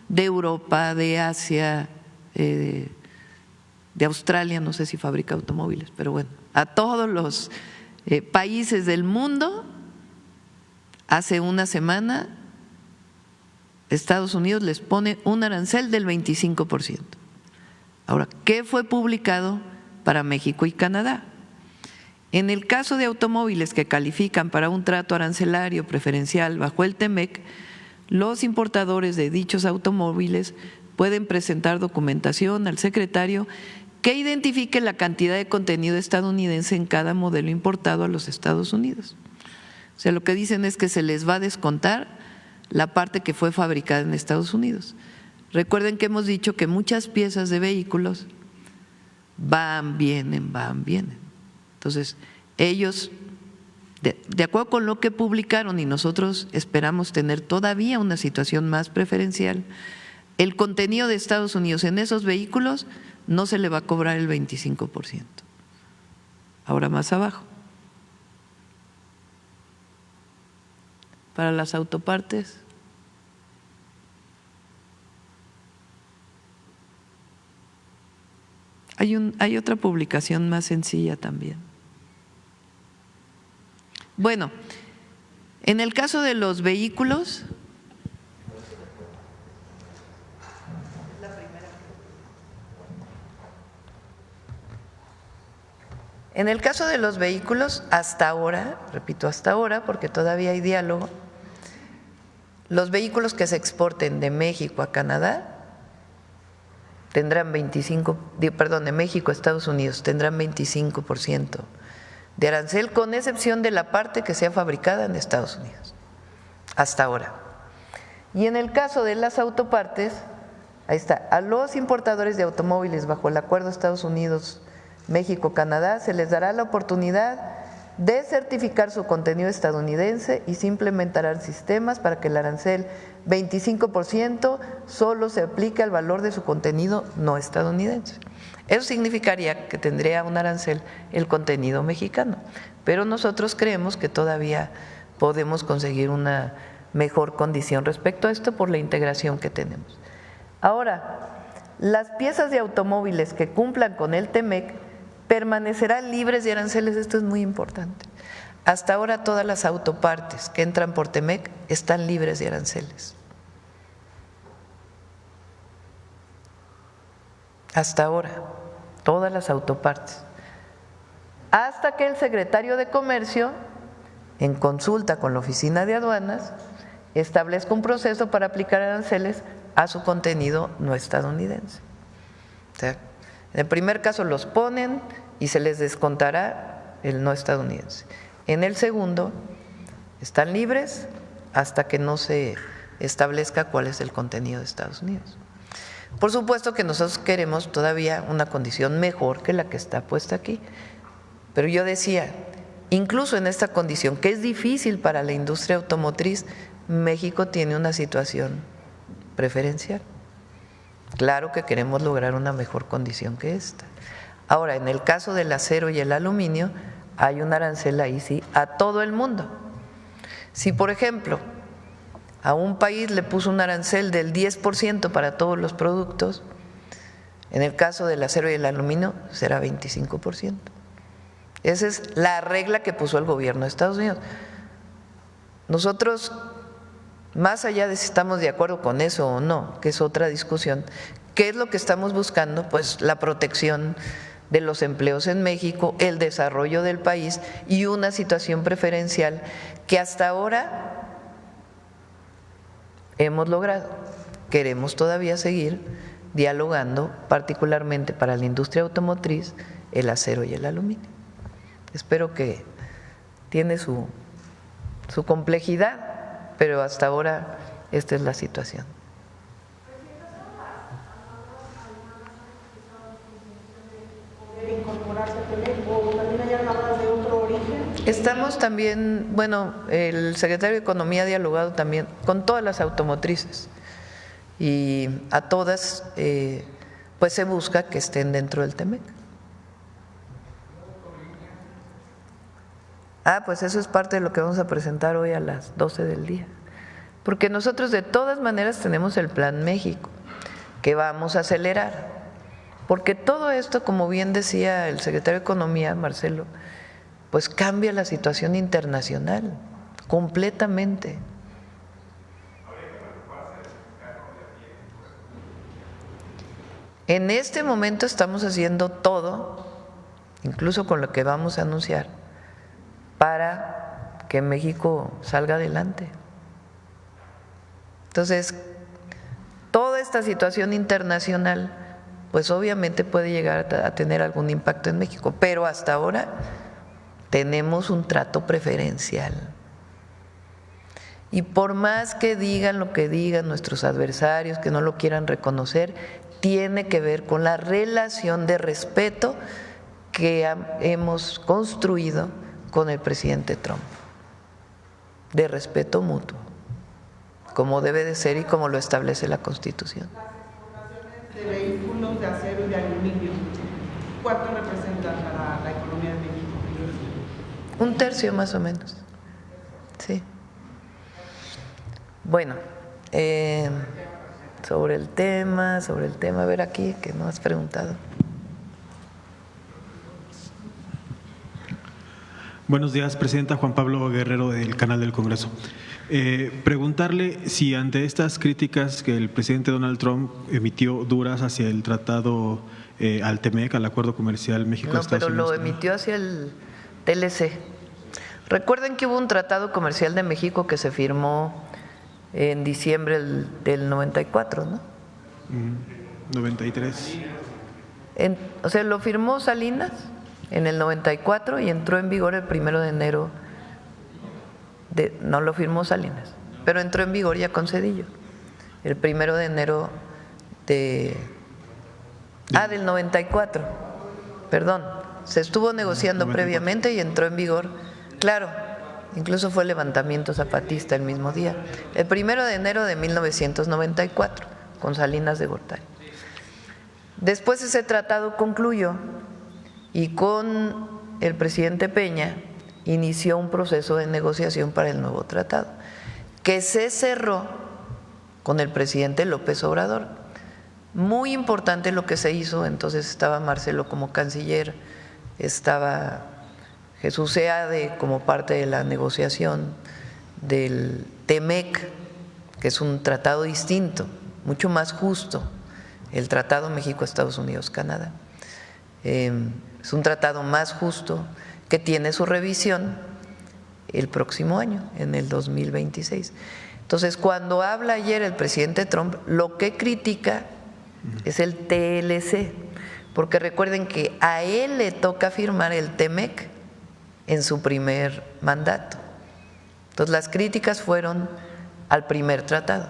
de Europa, de Asia, de Australia, no sé si fabrica automóviles, pero bueno, a todos los países del mundo. Hace una semana Estados Unidos les pone un arancel del 25%. Ahora, ¿qué fue publicado para México y Canadá? En el caso de automóviles que califican para un trato arancelario preferencial bajo el TEMEC, los importadores de dichos automóviles pueden presentar documentación al secretario que identifique la cantidad de contenido estadounidense en cada modelo importado a los Estados Unidos. O sea, lo que dicen es que se les va a descontar la parte que fue fabricada en Estados Unidos. Recuerden que hemos dicho que muchas piezas de vehículos van, vienen. Entonces, ellos, de acuerdo con lo que publicaron, y nosotros esperamos tener todavía una situación más preferencial, el contenido de Estados Unidos en esos vehículos no se le va a cobrar el 25%. ahora más abajo. Para las autopartes, hay otra publicación más sencilla también. Bueno, en el caso de los vehículos, hasta ahora, repito, hasta ahora, porque todavía hay diálogo, los vehículos que se exporten de México a Canadá tendrán de México a Estados Unidos tendrán 25% de arancel, con excepción de la parte que sea fabricada en Estados Unidos, hasta ahora. Y en el caso de las autopartes, ahí está, a los importadores de automóviles bajo el acuerdo Estados Unidos, México, Canadá, se les dará la oportunidad de certificar su contenido estadounidense y se implementarán sistemas para que el arancel 25% solo se aplique al valor de su contenido no estadounidense. Eso significaría que tendría un arancel el contenido mexicano, pero nosotros creemos que todavía podemos conseguir una mejor condición respecto a esto por la integración que tenemos. Ahora, las piezas de automóviles que cumplan con el TEMEC permanecerán libres de aranceles, esto es muy importante. Hasta ahora todas las autopartes que entran por TEMEC están libres de aranceles. Hasta ahora, todas las autopartes. Hasta que el secretario de Comercio, en consulta con la Oficina de Aduanas, establezca un proceso para aplicar aranceles a su contenido no estadounidense. O sea, en el primer caso los ponen y se les descontará el no estadounidense. En el segundo, están libres hasta que no se establezca cuál es el contenido de Estados Unidos. Por supuesto que nosotros queremos todavía una condición mejor que la que está puesta aquí, pero yo decía, incluso en esta condición, que es difícil para la industria automotriz, México tiene una situación preferencial. Claro que queremos lograr una mejor condición que esta. Ahora, en el caso del acero y el aluminio, hay un arancel ahí sí a todo el mundo. Si, por ejemplo, a un país le puso un arancel del 10% para todos los productos, en el caso del acero y el aluminio será 25%. Esa es la regla que puso el gobierno de Estados Unidos. Nosotros, más allá de si estamos de acuerdo con eso o no, que es otra discusión, ¿qué es lo que estamos buscando? Pues la protección de los empleos en México, el desarrollo del país y una situación preferencial que hasta ahora hemos logrado. Queremos todavía seguir dialogando, particularmente para la industria automotriz, el acero y el aluminio. Espero que tiene su complejidad, pero hasta ahora esta es la situación. Estamos también, bueno, el secretario de Economía ha dialogado también con todas las automotrices y a todas pues se busca que estén dentro del TEMEC. Pues eso es parte de lo que vamos a presentar hoy a las 12 del día, porque nosotros de todas maneras tenemos el Plan México que vamos a acelerar, porque todo esto, como bien decía el secretario de Economía, Marcelo, pues cambia la situación internacional completamente. En este momento estamos haciendo todo, incluso con lo que vamos a anunciar, para que México salga adelante. Entonces, toda esta situación internacional, pues obviamente puede llegar a tener algún impacto en México, pero hasta ahora tenemos un trato preferencial. Y por más que digan lo que digan nuestros adversarios, que no lo quieran reconocer, tiene que ver con la relación de respeto que hemos construido con el presidente Trump, de respeto mutuo, como debe de ser y como lo establece la Constitución. Las exportaciones de vehículos de acero y de aluminio, ¿cuánto representan para la economía de México? Un tercio más o menos. Sí. Bueno, sobre el tema, a ver aquí, que no has preguntado. Buenos días, Presidenta. Juan Pablo Guerrero, del Canal del Congreso. Preguntarle si ante estas críticas que el presidente Donald Trump emitió duras hacia el tratado al TEMEC, al Acuerdo Comercial México-Estados Unidos. No, pero lo emitió hacia el TLC. Recuerden que hubo un tratado comercial de México que se firmó en diciembre del 94, ¿no? 93. O sea, lo firmó Salinas en el 94 y entró en vigor el 1 de enero. No lo firmó Salinas, pero entró en vigor ya con Zedillo. El 1 de enero del 94. Perdón, se estuvo negociando 94. Previamente y entró en vigor. Claro, incluso fue el levantamiento zapatista el mismo día. El 1 de enero de 1994, con Salinas de Gortari. Después ese tratado concluyó y con el presidente Peña inició un proceso de negociación para el nuevo tratado, que se cerró con el presidente López Obrador. Muy importante lo que se hizo, entonces estaba Marcelo como canciller, estaba Jesús Seade como parte de la negociación del TEMEC, que es un tratado distinto, mucho más justo, el Tratado México-Estados Unidos-Canadá. Es un tratado más justo que tiene su revisión el próximo año, en el 2026. Entonces, cuando habla ayer el presidente Trump, lo que critica es el TLC, porque recuerden que a él le toca firmar el TEMEC en su primer mandato. Entonces, las críticas fueron al primer tratado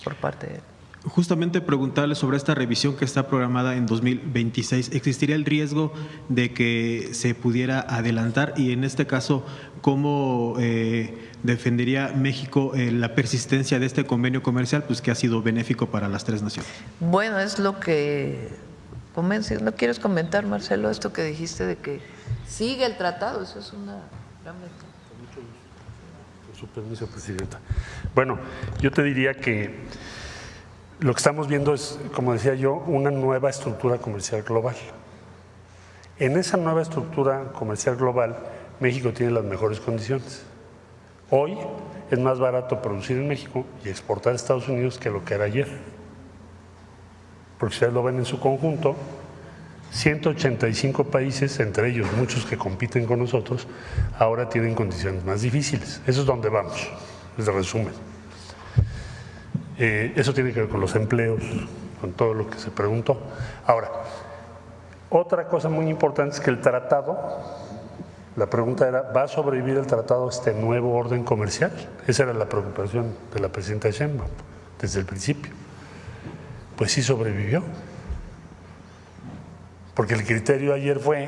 por parte de él. Justamente preguntarle sobre esta revisión que está programada en 2026. ¿Existiría el riesgo de que se pudiera adelantar? Y en este caso, ¿cómo defendería México la persistencia de este convenio comercial, pues que ha sido benéfico para las tres naciones? Bueno, es lo que convence. ¿No quieres comentar, Marcelo, esto que dijiste de que sigue el tratado? Eso es una gran ventaja. Con mucho gusto. Con su permiso, Presidenta. Bueno, yo te diría que lo que estamos viendo es, como decía yo, una nueva estructura comercial global. En esa nueva estructura comercial global, México tiene las mejores condiciones. Hoy es más barato producir en México y exportar a Estados Unidos que lo que era ayer. Porque ustedes lo ven en su conjunto, 185 países, entre ellos muchos que compiten con nosotros, ahora tienen condiciones más difíciles. Eso es donde vamos, es de resumen. Eso tiene que ver con los empleos, con todo lo que se preguntó. Ahora, otra cosa muy importante es que el tratado, la pregunta era, ¿va a sobrevivir el tratado a este nuevo orden comercial? Esa era la preocupación de la presidenta Sheinbaum desde el principio. Pues sí sobrevivió, porque el criterio ayer fue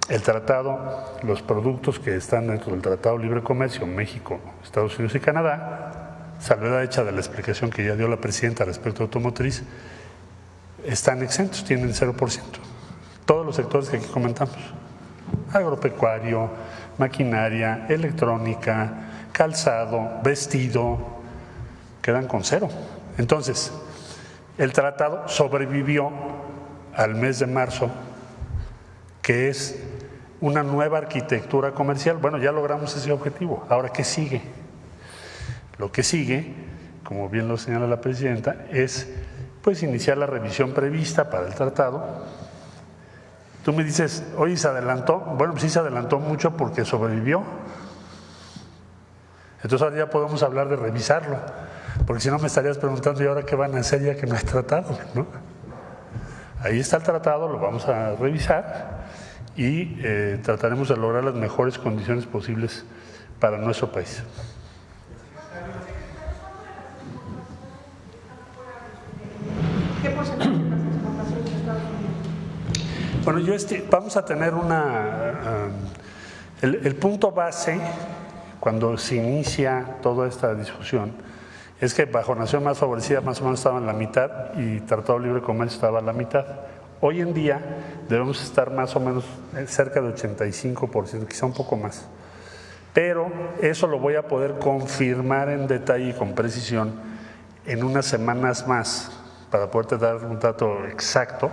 el tratado, los productos que están dentro del Tratado de Libre Comercio, México, Estados Unidos y Canadá, salvedad hecha de la explicación que ya dio la presidenta respecto a automotriz, están exentos, tienen 0%. Todos los sectores que aquí comentamos, agropecuario, maquinaria, electrónica, calzado, vestido, quedan con 0. Entonces, el tratado sobrevivió al mes de marzo, que es una nueva arquitectura comercial. Bueno, ya logramos ese objetivo. Ahora, ¿qué sigue? Lo que sigue, como bien lo señala la presidenta, es pues iniciar la revisión prevista para el tratado. Tú me dices, oye, ¿se adelantó? Bueno, pues sí se adelantó mucho porque sobrevivió. Entonces ahora ya podemos hablar de revisarlo, porque si no me estarías preguntando, ¿y ahora qué van a hacer ya que no hay tratado? ¿No? Ahí está el tratado, lo vamos a revisar y trataremos de lograr las mejores condiciones posibles para nuestro país. ¿Qué porcentaje de las exportaciones de Estados Unidos? Bueno, vamos a tener el punto base cuando se inicia toda esta discusión es que bajo nación más favorecida más o menos estaba en la mitad y Tratado de Libre Comercio estaba a la mitad. Hoy en día debemos estar más o menos cerca de 85%, quizá un poco más. Pero eso lo voy a poder confirmar en detalle y con precisión en unas semanas más para poderte dar un dato exacto,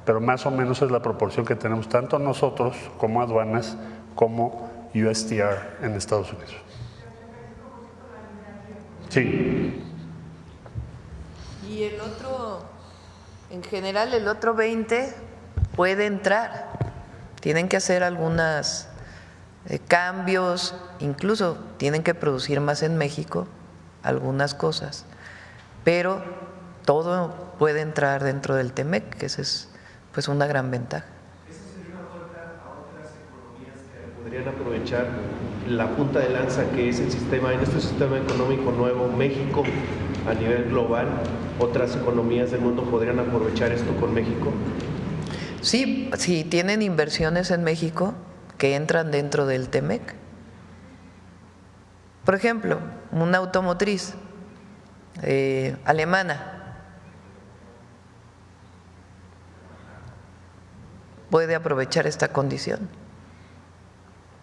pero más o menos es la proporción que tenemos tanto nosotros como aduanas como USTR en Estados Unidos. Sí. Y el otro, en general, el otro 20 puede entrar. Tienen que hacer algunos cambios, incluso tienen que producir más en México, algunas cosas, pero todo puede entrar dentro del TEMEC, que esa es pues una gran ventaja. ¿Eso sería una puerta a otras economías que podrían aprovechar la punta de lanza que es el sistema, en este sistema económico nuevo, México a nivel global? ¿Otras economías del mundo podrían aprovechar esto con México? Sí, sí, tienen inversiones en México que entran dentro del TEMEC. Por ejemplo, una automotriz alemana puede aprovechar esta condición,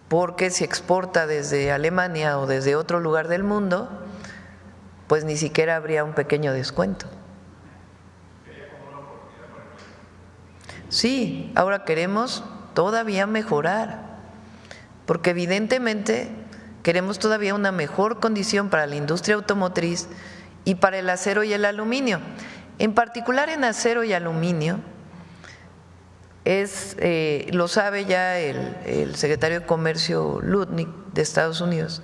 porque si exporta desde Alemania o desde otro lugar del mundo, pues ni siquiera habría un pequeño descuento. Sí, ahora queremos todavía mejorar, porque evidentemente queremos todavía una mejor condición para la industria automotriz y para el acero y el aluminio. En particular en acero y aluminio, lo sabe ya el secretario de Comercio Lutnick de Estados Unidos.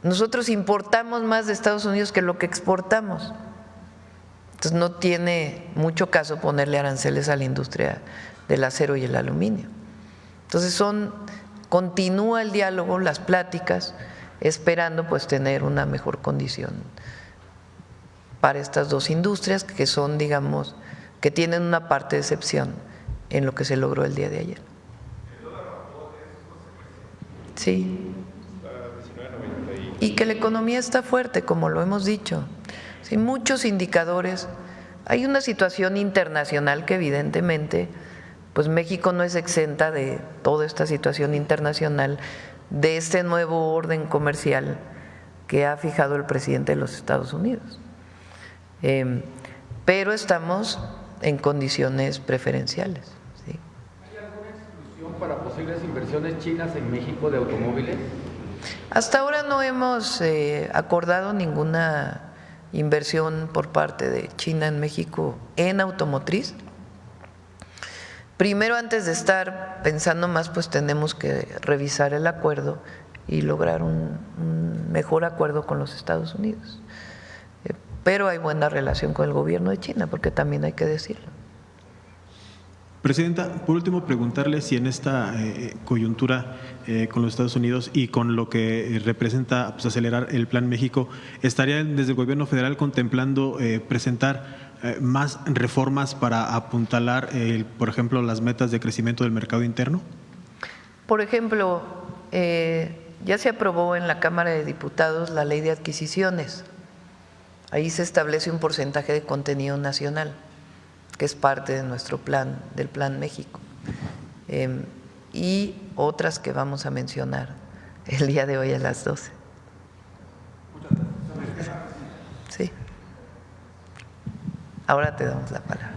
Nosotros importamos más de Estados Unidos que lo que exportamos. Entonces no tiene mucho caso ponerle aranceles a la industria del acero y el aluminio. Entonces continúa el diálogo, las pláticas, esperando pues tener una mejor condición para estas dos industrias que son, digamos, que tienen una parte de excepción en lo que se logró el día de ayer. Sí. Y que la economía está fuerte, como lo hemos dicho. Sí, muchos indicadores. Hay una situación internacional que evidentemente, pues México no es exenta de toda esta situación internacional, de este nuevo orden comercial que ha fijado el presidente de los Estados Unidos. Pero estamos en condiciones preferenciales. ¿Sí? ¿Hay alguna exclusión para posibles inversiones chinas en México de automóviles? Hasta ahora no hemos acordado ninguna inversión por parte de China en México en automotriz. Primero, antes de estar pensando más, pues tenemos que revisar el acuerdo y lograr un mejor acuerdo con los Estados Unidos. Pero hay buena relación con el gobierno de China, porque también hay que decirlo. Presidenta, por último, preguntarle si en esta coyuntura con los Estados Unidos y con lo que representa pues, acelerar el Plan México, ¿estarían desde el gobierno federal contemplando presentar más reformas para apuntalar, por ejemplo, las metas de crecimiento del mercado interno? Por ejemplo, ya se aprobó en la Cámara de Diputados la Ley de Adquisiciones. Ahí se establece un porcentaje de contenido nacional, que es parte de nuestro plan, del Plan México, y otras que vamos a mencionar el día de hoy a las 12. Sí. Ahora te damos la palabra.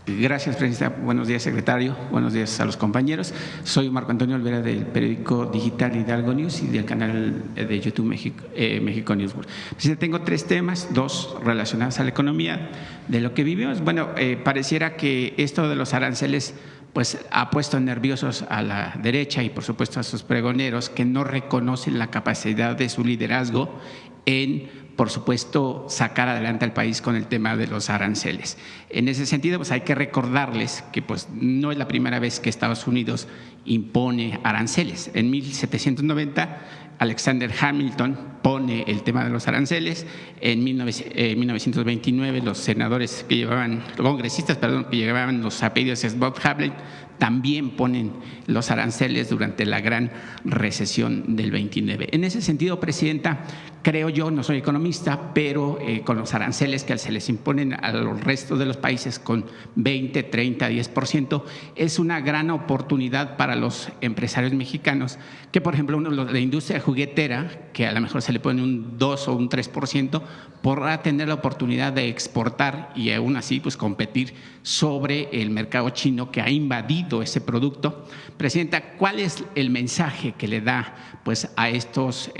Gracias, presidenta. Buenos días, secretario. Buenos días a los compañeros. Soy Marco Antonio Olvera del periódico digital Hidalgo News y del canal de YouTube México News. Presidenta, tengo 3 temas, 2 relacionados a la economía. De lo que vivimos, bueno, pareciera que esto de los aranceles pues ha puesto nerviosos a la derecha y por supuesto a sus pregoneros que no reconocen la capacidad de su liderazgo en, por supuesto, sacar adelante al país con el tema de los aranceles. En ese sentido, pues hay que recordarles que pues, no es la primera vez que Estados Unidos impone aranceles. En 1790, Alexander Hamilton pone el tema de los aranceles. En 1929 los senadores que llevaban, congresistas, perdón, que llevaban los apellidos Bob Havlin, también ponen los aranceles durante la gran recesión del 29. En ese sentido, Presidenta, creo yo, no soy economista, pero con los aranceles que se les imponen a los restos de los países con 20, 30, 10%, es una gran oportunidad para los empresarios mexicanos que, por ejemplo, uno de la industria juguetera, que a lo mejor se le pone un 2 o un 3%, podrá tener la oportunidad de exportar y aún así pues competir sobre el mercado chino que ha invadido ese producto. Presidenta, ¿cuál es el mensaje que le da pues a estos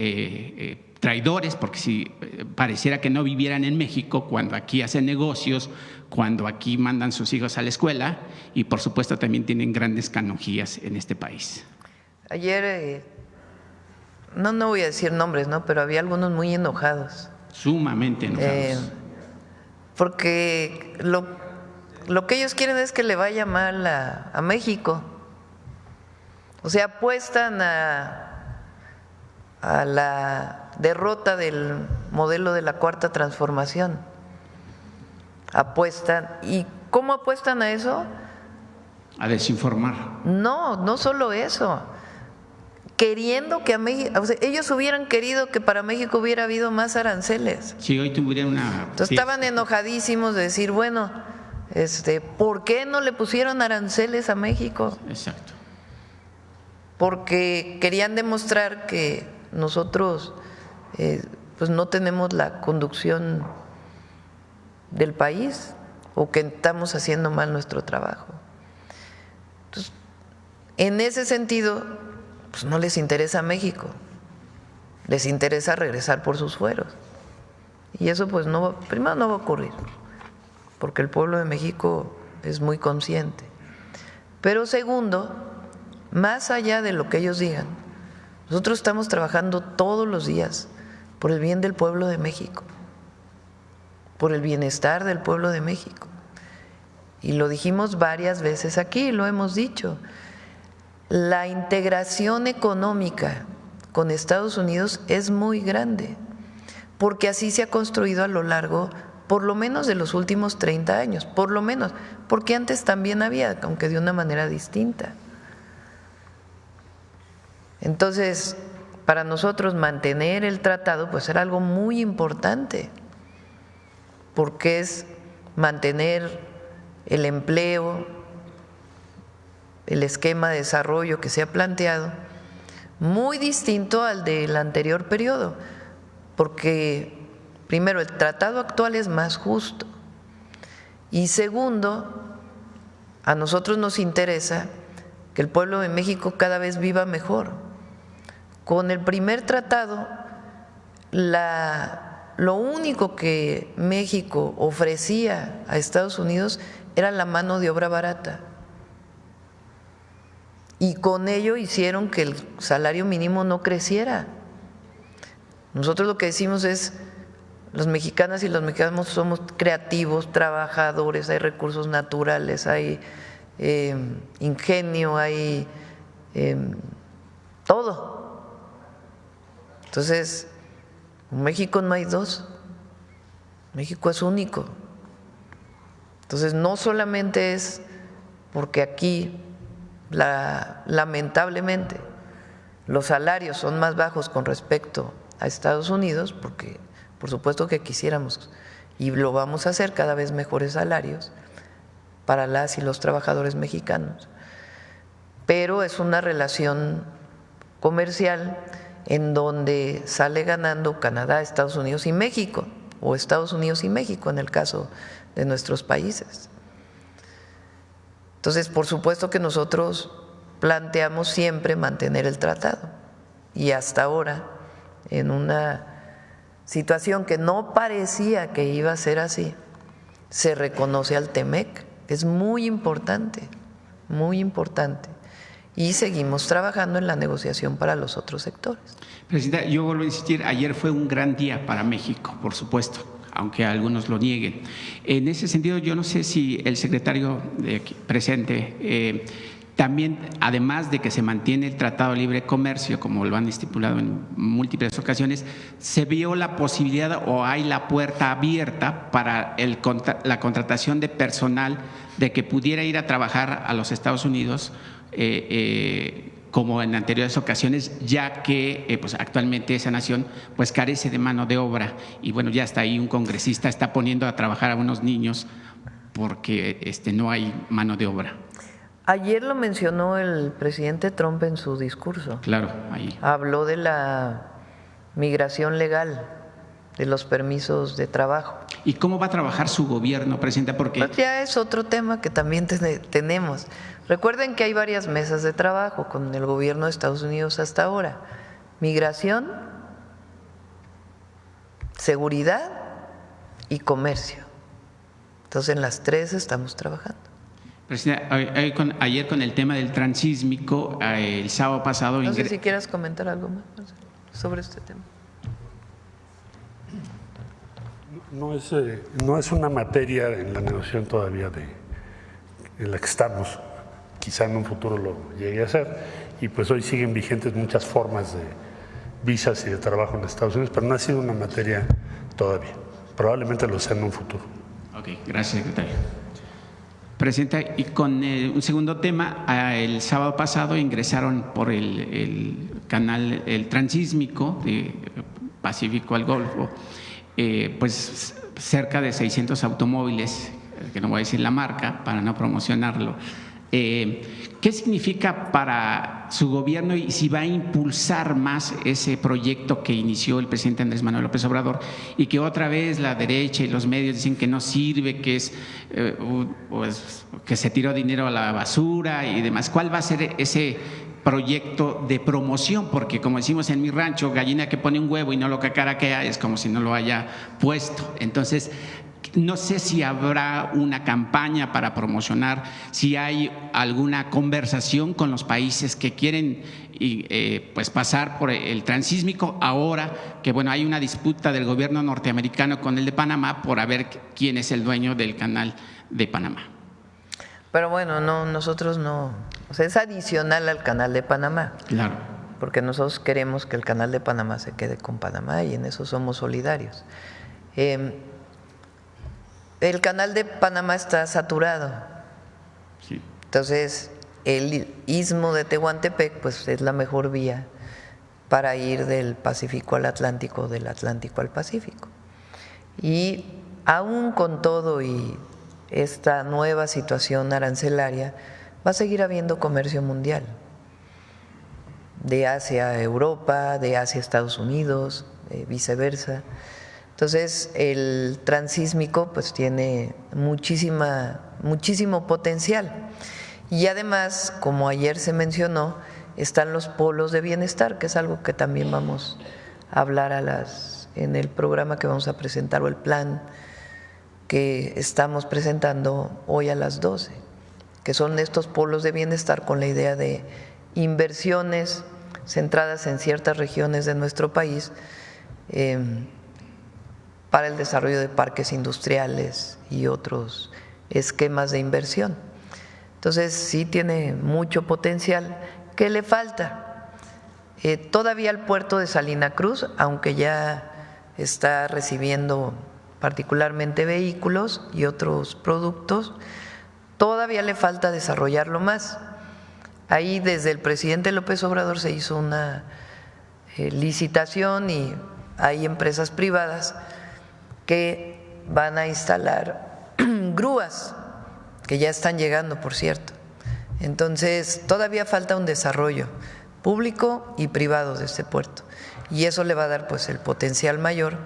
traidores? Porque si pareciera que no vivieran en México, cuando aquí hacen negocios, cuando aquí mandan sus hijos a la escuela y por supuesto también tienen grandes canonjías en este país. Ayer, no voy a decir nombres, ¿no? Pero había algunos muy enojados. Sumamente enojados. Porque lo que ellos quieren es que le vaya mal a México. O sea, apuestan a la derrota del modelo de la Cuarta Transformación. Apuestan. ¿Y cómo apuestan a eso? A desinformar. No solo eso. Queriendo que a México, o sea, ellos hubieran querido que para México hubiera habido más aranceles. Si hoy tuviera una… Entonces estaban enojadísimos de decir, bueno, ¿por qué no le pusieron aranceles a México? Exacto. Porque querían demostrar que nosotros pues no tenemos la conducción del país o que estamos haciendo mal nuestro trabajo. Entonces, en ese sentido, pues no les interesa México, les interesa regresar por sus fueros. Y eso pues primero no va a ocurrir, porque el pueblo de México es muy consciente. Pero segundo, más allá de lo que ellos digan, nosotros estamos trabajando todos los días por el bien del pueblo de México, por el bienestar del pueblo de México. Y lo dijimos varias veces aquí, lo hemos dicho. La integración económica con Estados Unidos es muy grande, porque así se ha construido a lo largo, por lo menos de los últimos 30 años, por lo menos, porque antes también había, aunque de una manera distinta. Entonces, para nosotros mantener el tratado pues era algo muy importante, porque es mantener el empleo, el esquema de desarrollo que se ha planteado, muy distinto al del anterior periodo, porque primero el tratado actual es más justo y segundo, a nosotros nos interesa que el pueblo de México cada vez viva mejor. Con el primer tratado, lo único que México ofrecía a Estados Unidos era la mano de obra barata. Y con ello hicieron que el salario mínimo no creciera. Nosotros lo que decimos es, los mexicanas y los mexicanos somos creativos, trabajadores, hay recursos naturales, hay ingenio, hay todo. Entonces, en México no hay dos, México es único. Entonces, no solamente es porque aquí lamentablemente los salarios son más bajos con respecto a Estados Unidos, porque por supuesto que quisiéramos y lo vamos a hacer cada vez mejores salarios para las y los trabajadores mexicanos, pero es una relación comercial en donde sale ganando Canadá, Estados Unidos y México, o Estados Unidos y México en el caso de nuestros países. Entonces, por supuesto que nosotros planteamos siempre mantener el tratado y hasta ahora, en una situación que no parecía que iba a ser así, se reconoce al TEMEC, que es muy importante, y seguimos trabajando en la negociación para los otros sectores. Presidenta, yo vuelvo a insistir, ayer fue un gran día para México, por supuesto, aunque algunos lo nieguen. En ese sentido, yo no sé si el secretario presente También, además de que se mantiene el Tratado de Libre Comercio, como lo han estipulado en múltiples ocasiones, se vio la posibilidad o hay la puerta abierta para la contratación de personal de que pudiera ir a trabajar a los Estados Unidos como en anteriores ocasiones, ya que pues actualmente esa nación pues carece de mano de obra y bueno, ya está ahí un congresista está poniendo a trabajar a unos niños porque no hay mano de obra. Ayer lo mencionó el presidente Trump en su discurso. Claro, ahí. Habló de la migración legal, de los permisos de trabajo. ¿Y cómo va a trabajar su gobierno, presidenta? Porque pues ya es otro tema que también tenemos. Recuerden que hay varias mesas de trabajo con el gobierno de Estados Unidos hasta ahora. Migración, seguridad y comercio. Entonces en las tres estamos trabajando. Presidenta, ayer con el tema del transísmico, el sábado pasado… No sé si quieras comentar algo más sobre este tema. No es una materia en la negociación todavía en la que estamos. Quizá en un futuro lo llegue a ser. Y pues hoy siguen vigentes muchas formas de visas y de trabajo en Estados Unidos, pero no ha sido una materia todavía. Probablemente lo sea en un futuro. Ok, gracias, secretario. Presidenta, y con un segundo tema, el sábado pasado ingresaron por el canal, el transísmico de Pacífico al Golfo, pues cerca de 600 automóviles, que no voy a decir la marca para no promocionarlo. ¿Qué significa para su gobierno y si va a impulsar más ese proyecto que inició el presidente Andrés Manuel López Obrador y que otra vez la derecha y los medios dicen que no sirve, que es pues, que se tiró dinero a la basura y demás? ¿Cuál va a ser ese proyecto de promoción? Porque como decimos en mi rancho, gallina que pone un huevo y no lo cacaraquea es como si no lo haya puesto. Entonces, no sé si habrá una campaña para promocionar, si hay alguna conversación con los países que quieren pues pasar por el transísmico ahora que bueno hay una disputa del gobierno norteamericano con el de Panamá por a ver quién es el dueño del canal de Panamá. Pero bueno, no, nosotros no, o sea, es adicional al canal de Panamá. Claro. Porque nosotros queremos que el canal de Panamá se quede con Panamá y en eso somos solidarios. El canal de Panamá está saturado. Sí. Entonces, el istmo de Tehuantepec pues es la mejor vía para ir del Pacífico al Atlántico, del Atlántico al Pacífico. Y aún con todo y esta nueva situación arancelaria, va a seguir habiendo comercio mundial. De Asia a Europa, de Asia a Estados Unidos, viceversa. Entonces, el transísmico pues tiene muchísimo potencial. Y además, como ayer se mencionó, están los polos de bienestar, que es algo que también vamos a hablar en el programa que vamos a presentar o el plan que estamos presentando hoy a las 12, que son estos polos de bienestar con la idea de inversiones centradas en ciertas regiones de nuestro país, para el desarrollo de parques industriales y otros esquemas de inversión. Entonces, sí tiene mucho potencial. ¿Qué le falta? Todavía el puerto de Salina Cruz, aunque ya está recibiendo particularmente vehículos y otros productos, todavía le falta desarrollarlo más. Ahí desde el presidente López Obrador se hizo una licitación y hay empresas privadas que van a instalar grúas, que ya están llegando, por cierto. Entonces, todavía falta un desarrollo público y privado de este puerto. Y eso le va a dar pues el potencial mayor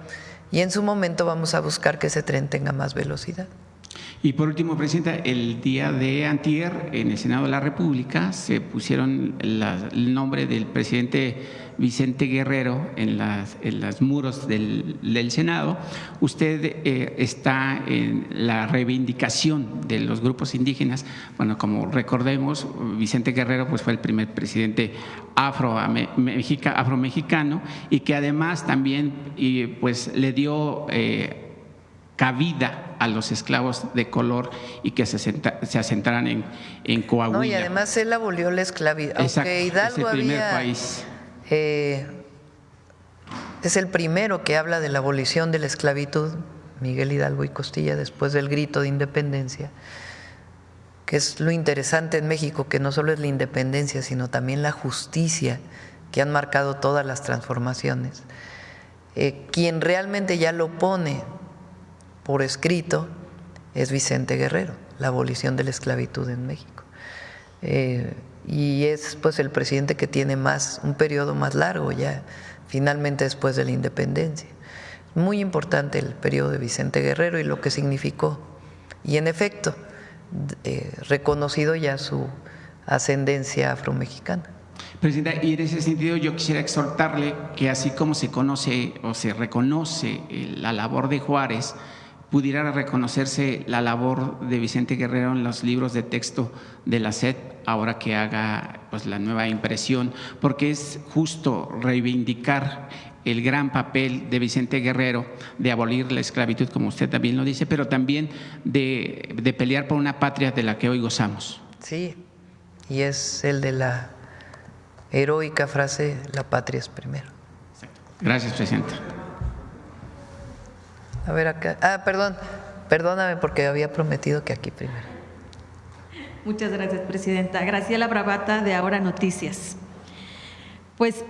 y en su momento vamos a buscar que ese tren tenga más velocidad. Y por último, presidenta, el día de antier en el Senado de la República se pusieron el nombre del presidente Vicente Guerrero en los muros del Senado. Usted está en la reivindicación de los grupos indígenas. Bueno, como recordemos, Vicente Guerrero pues fue el primer presidente afromexicano y que además también pues le dio cabida a los esclavos de color y que se asentaran en Coahuila. No, y además él abolió la esclavitud. Aunque Hidalgo es el primer había, país. Es el primero que habla de la abolición de la esclavitud, Miguel Hidalgo y Costilla, después del grito de independencia, que es lo interesante en México, que no solo es la independencia, sino también la justicia que han marcado todas las transformaciones. Quien realmente ya lo pone por escrito es Vicente Guerrero, la abolición de la esclavitud en México. Y es pues el presidente que tiene un periodo más largo ya, finalmente después de la independencia. Muy importante el periodo de Vicente Guerrero y lo que significó. Y en efecto, reconocido ya su ascendencia afromexicana. Presidenta, y en ese sentido yo quisiera exhortarle que así como se conoce o se reconoce la labor de Juárez, pudiera reconocerse la labor de Vicente Guerrero en los libros de texto de la SED, ahora que haga pues la nueva impresión, porque es justo reivindicar el gran papel de Vicente Guerrero de abolir la esclavitud, como usted también lo dice, pero también de pelear por una patria de la que hoy gozamos. Sí, y es el de la heroica frase, la patria es primero. Gracias, Presidenta. A ver acá. Perdóname porque había prometido que aquí primero. Muchas gracias, Presidenta. Graciela Bravata, de Ahora Noticias. Pues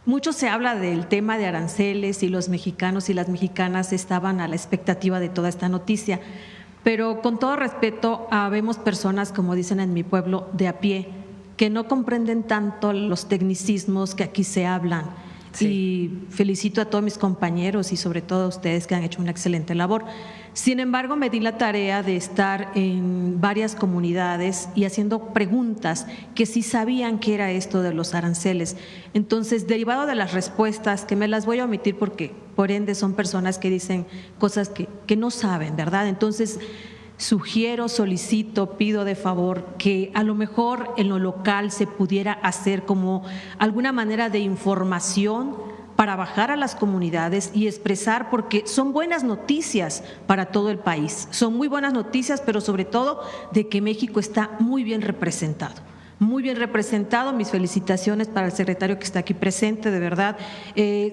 mucho se habla del tema de aranceles y los mexicanos y las mexicanas estaban a la expectativa de toda esta noticia, pero con todo respeto, habemos personas, como dicen en mi pueblo, de a pie, que no comprenden tanto los tecnicismos que aquí se hablan. Sí. Y felicito a todos mis compañeros y sobre todo a ustedes que han hecho una excelente labor. Sin embargo, me di la tarea de estar en varias comunidades y haciendo preguntas que sí sabían qué era esto de los aranceles. Entonces, derivado de las respuestas, que me las voy a omitir porque por ende son personas que dicen cosas que no saben, ¿verdad? Entonces, sugiero, solicito, pido de favor que a lo mejor en lo local se pudiera hacer como alguna manera de información para bajar a las comunidades y expresar, porque son buenas noticias para todo el país, son muy buenas noticias, pero sobre todo de que México está muy bien representado. Muy bien representado, mis felicitaciones para el secretario que está aquí presente, de verdad.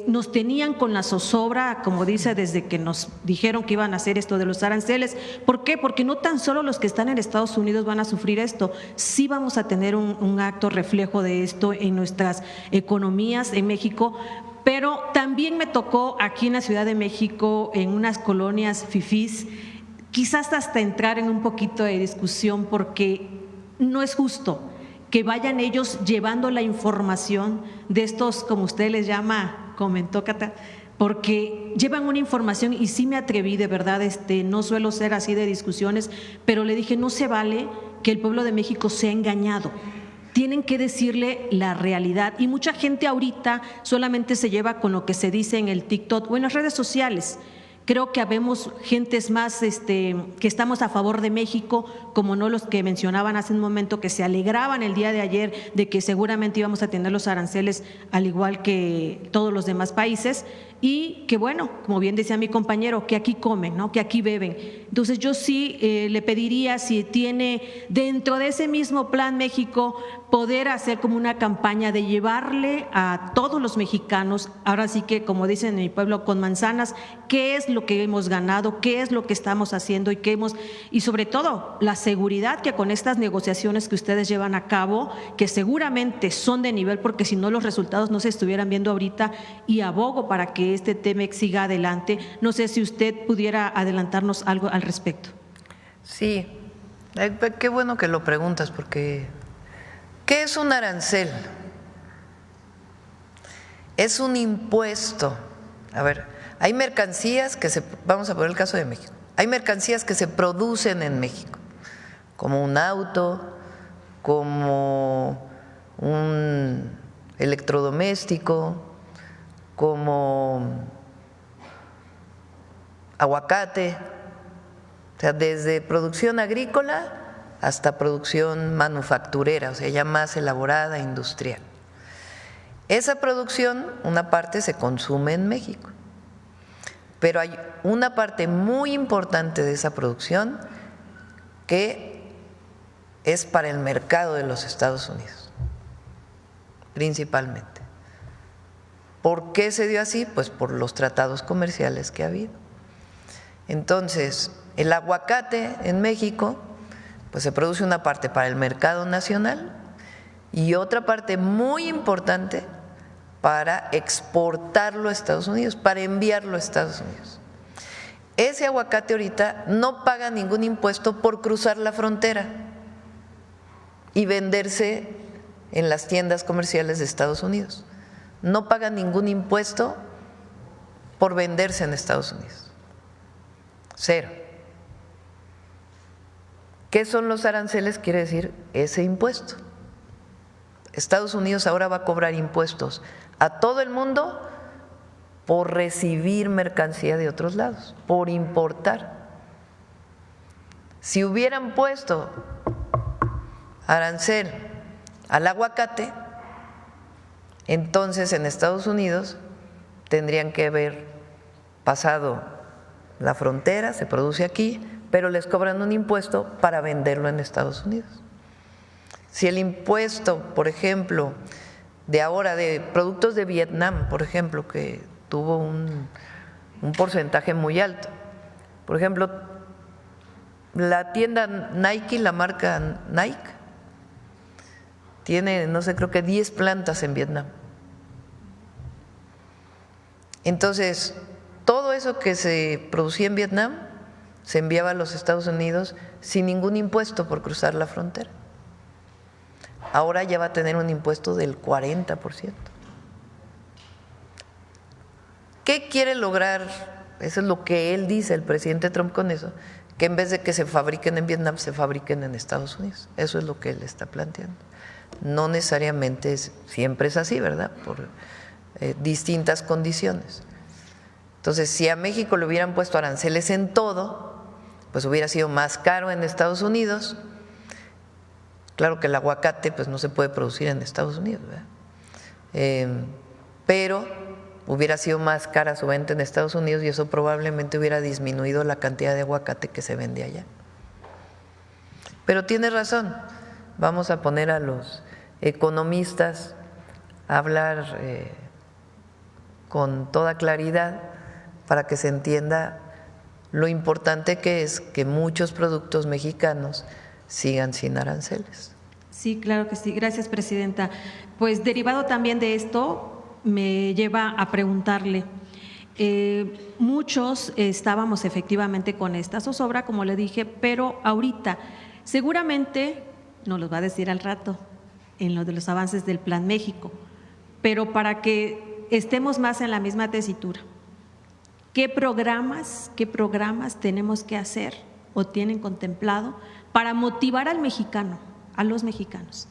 Nos tenían con la zozobra, como dice, desde que nos dijeron que iban a hacer esto de los aranceles. ¿Por qué? Porque no tan solo los que están en Estados Unidos van a sufrir esto, sí vamos a tener un acto reflejo de esto en nuestras economías en México. Pero también me tocó aquí en la Ciudad de México, en unas colonias fifís, quizás hasta entrar en un poquito de discusión, porque no es justo que vayan ellos llevando la información de estos, como usted les llama, comentó Cata, porque llevan una información y sí me atreví, de verdad, no suelo ser así de discusiones, pero le dije, no se vale que el pueblo de México sea engañado. Tienen que decirle la realidad y mucha gente ahorita solamente se lleva con lo que se dice en el TikTok o en las redes sociales. Creo que habemos gentes más que estamos a favor de México, como no los que mencionaban hace un momento, que se alegraban el día de ayer de que seguramente íbamos a tener los aranceles al igual que todos los demás países, y que bueno, como bien decía mi compañero, que aquí comen, ¿no? Que aquí beben. Entonces yo sí le pediría, si tiene dentro de ese mismo Plan México, poder hacer como una campaña de llevarle a todos los mexicanos, ahora sí que como dicen en mi pueblo, con manzanas, qué es lo que hemos ganado, qué es lo que estamos haciendo y sobre todo la seguridad que con estas negociaciones que ustedes llevan a cabo, que seguramente son de nivel, porque si no los resultados no se estuvieran viendo ahorita, y abogo para que este tema siga adelante. No sé si usted pudiera adelantarnos algo al respecto. Sí, qué bueno que lo preguntas, porque ¿qué es un arancel? Es un impuesto. A ver, hay mercancías vamos a poner el caso de México, hay mercancías que se producen en México, como un auto, como un electrodoméstico, como aguacate, o sea, desde producción agrícola hasta producción manufacturera, o sea, ya más elaborada, industrial. Esa producción, una parte se consume en México, pero hay una parte muy importante de esa producción que es para el mercado de los Estados Unidos, principalmente. ¿Por qué se dio así? Pues por los tratados comerciales que ha habido. Entonces, el aguacate en México, pues se produce una parte para el mercado nacional y otra parte muy importante para exportarlo a Estados Unidos, para enviarlo a Estados Unidos. Ese aguacate ahorita no paga ningún impuesto por cruzar la frontera y venderse en las tiendas comerciales de Estados Unidos. No paga ningún impuesto por venderse en Estados Unidos. Cero. ¿Qué son los aranceles? Quiere decir ese impuesto. Estados Unidos ahora va a cobrar impuestos a todo el mundo por recibir mercancía de otros lados, por importar. Si hubieran puesto arancel al aguacate, entonces en Estados Unidos tendrían que haber pasado la frontera, se produce aquí, pero les cobran un impuesto para venderlo en Estados Unidos. Si el impuesto, por ejemplo, de ahora de productos de Vietnam, por ejemplo, que tuvo un porcentaje muy alto, por ejemplo, la tienda Nike, la marca Nike, tiene, no sé, creo que 10 plantas en Vietnam. Entonces, todo eso que se producía en Vietnam se enviaba a los Estados Unidos sin ningún impuesto por cruzar la frontera. Ahora ya va a tener un impuesto del 40%. ¿Qué quiere lograr? Eso es lo que él dice, el presidente Trump, con eso, que en vez de que se fabriquen en Vietnam, se fabriquen en Estados Unidos. Eso es lo que él está planteando. No necesariamente siempre es así, ¿verdad? Por distintas condiciones. Entonces, si a México le hubieran puesto aranceles en todo, pues hubiera sido más caro en Estados Unidos. Claro que el aguacate pues no se puede producir en Estados Unidos, ¿verdad? Pero hubiera sido más cara su venta en Estados Unidos y eso probablemente hubiera disminuido la cantidad de aguacate que se vende allá. Pero tiene razón, vamos a poner a los economistas a hablar con toda claridad para que se entienda lo importante que es que muchos productos mexicanos sigan sin aranceles. Sí, claro que sí. Gracias, presidenta. Pues derivado también de esto, me lleva a preguntarle, muchos estábamos efectivamente con esta zozobra, como le dije, pero ahorita seguramente nos lo va a decir al rato en lo de los avances del Plan México, pero para que estemos más en la misma tesitura, ¿qué programas tenemos que hacer o tienen contemplado para motivar al mexicano, a los mexicanos,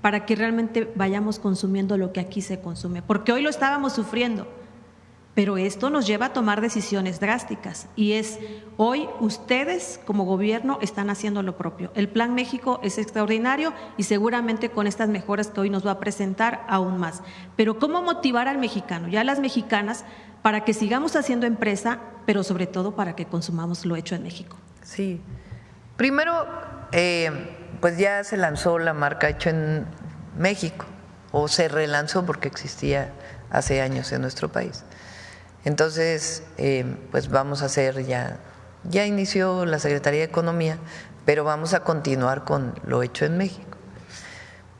para que realmente vayamos consumiendo lo que aquí se consume? Porque hoy lo estábamos sufriendo, pero esto nos lleva a tomar decisiones drásticas y hoy ustedes como gobierno están haciendo lo propio. El Plan México es extraordinario y seguramente con estas mejoras que hoy nos va a presentar aún más. Pero ¿cómo motivar al mexicano y a las mexicanas para que sigamos haciendo empresa, pero sobre todo para que consumamos lo hecho en México? Sí, primero pues ya se lanzó la marca Hecho en México o se relanzó porque existía hace años en nuestro país. Entonces, pues vamos a hacer ya inició la Secretaría de Economía, pero vamos a continuar con lo hecho en México.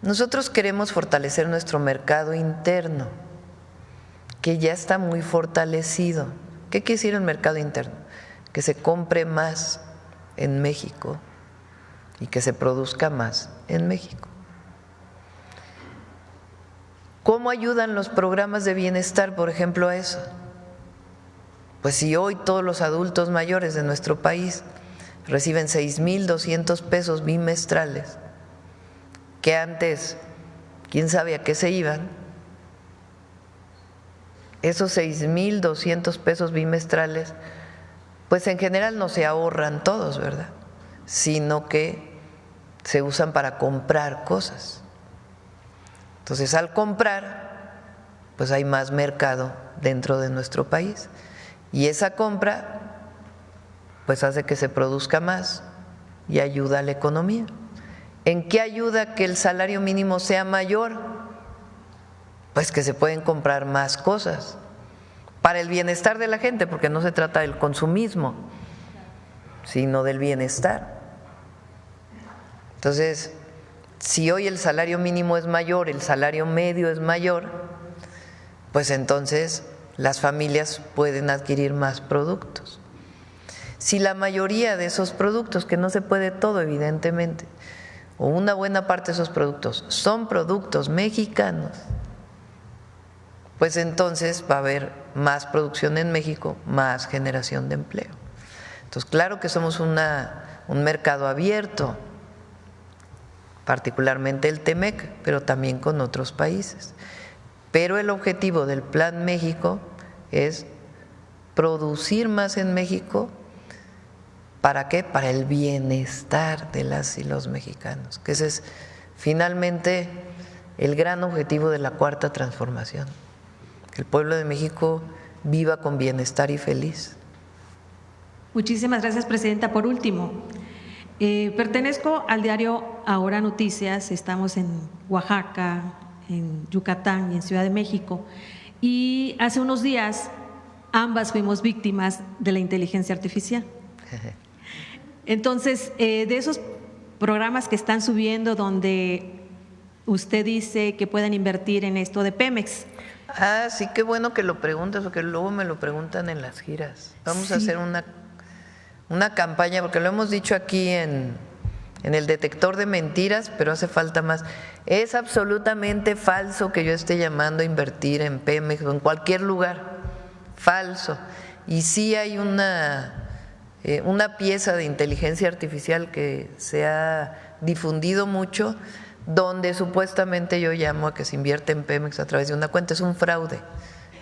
Nosotros queremos fortalecer nuestro mercado interno, que ya está muy fortalecido. ¿Qué quiere decir el mercado interno? Que se compre más en México y que se produzca más en México. ¿Cómo ayudan los programas de bienestar, por ejemplo, a eso? Pues si hoy todos los adultos mayores de nuestro país reciben 6,200 pesos bimestrales, que antes, quién sabe a qué se iban, esos 6,200 pesos bimestrales, pues en general no se ahorran todos, ¿verdad? Sino que se usan para comprar cosas. Entonces, al comprar, pues hay más mercado dentro de nuestro país. Y esa compra pues hace que se produzca más y ayuda a la economía. ¿En qué ayuda que el salario mínimo sea mayor? Pues que se pueden comprar más cosas para el bienestar de la gente, porque no se trata del consumismo, sino del bienestar. Entonces, si hoy el salario mínimo es mayor, el salario medio es mayor, pues entonces las familias pueden adquirir más productos. Si la mayoría de esos productos, que no se puede todo evidentemente, o una buena parte de esos productos son productos mexicanos, pues entonces va a haber más producción en México, más generación de empleo. Entonces, claro que somos un mercado abierto, particularmente el TEMEC, pero también con otros países. Pero el objetivo del Plan México es producir más en México. ¿Para qué? Para el bienestar de las y los mexicanos, que ese es finalmente el gran objetivo de la Cuarta Transformación, que el pueblo de México viva con bienestar y feliz. Muchísimas gracias, Presidenta. Por último, pertenezco al diario Ahora Noticias, estamos en Oaxaca, en Yucatán y en Ciudad de México, y hace unos días ambas fuimos víctimas de la inteligencia artificial. Entonces, de esos programas que están subiendo donde usted dice que pueden invertir en esto de Pemex. Ah, sí, qué bueno que lo preguntas, porque luego me lo preguntan en las giras. Vamos a hacer una campaña, porque lo hemos dicho aquí en el detector de mentiras, pero hace falta más. Es absolutamente falso que yo esté llamando a invertir en Pemex o en cualquier lugar. Falso. Y sí hay una pieza de inteligencia artificial que se ha difundido mucho, donde supuestamente yo llamo a que se invierte en Pemex a través de una cuenta. Es un fraude,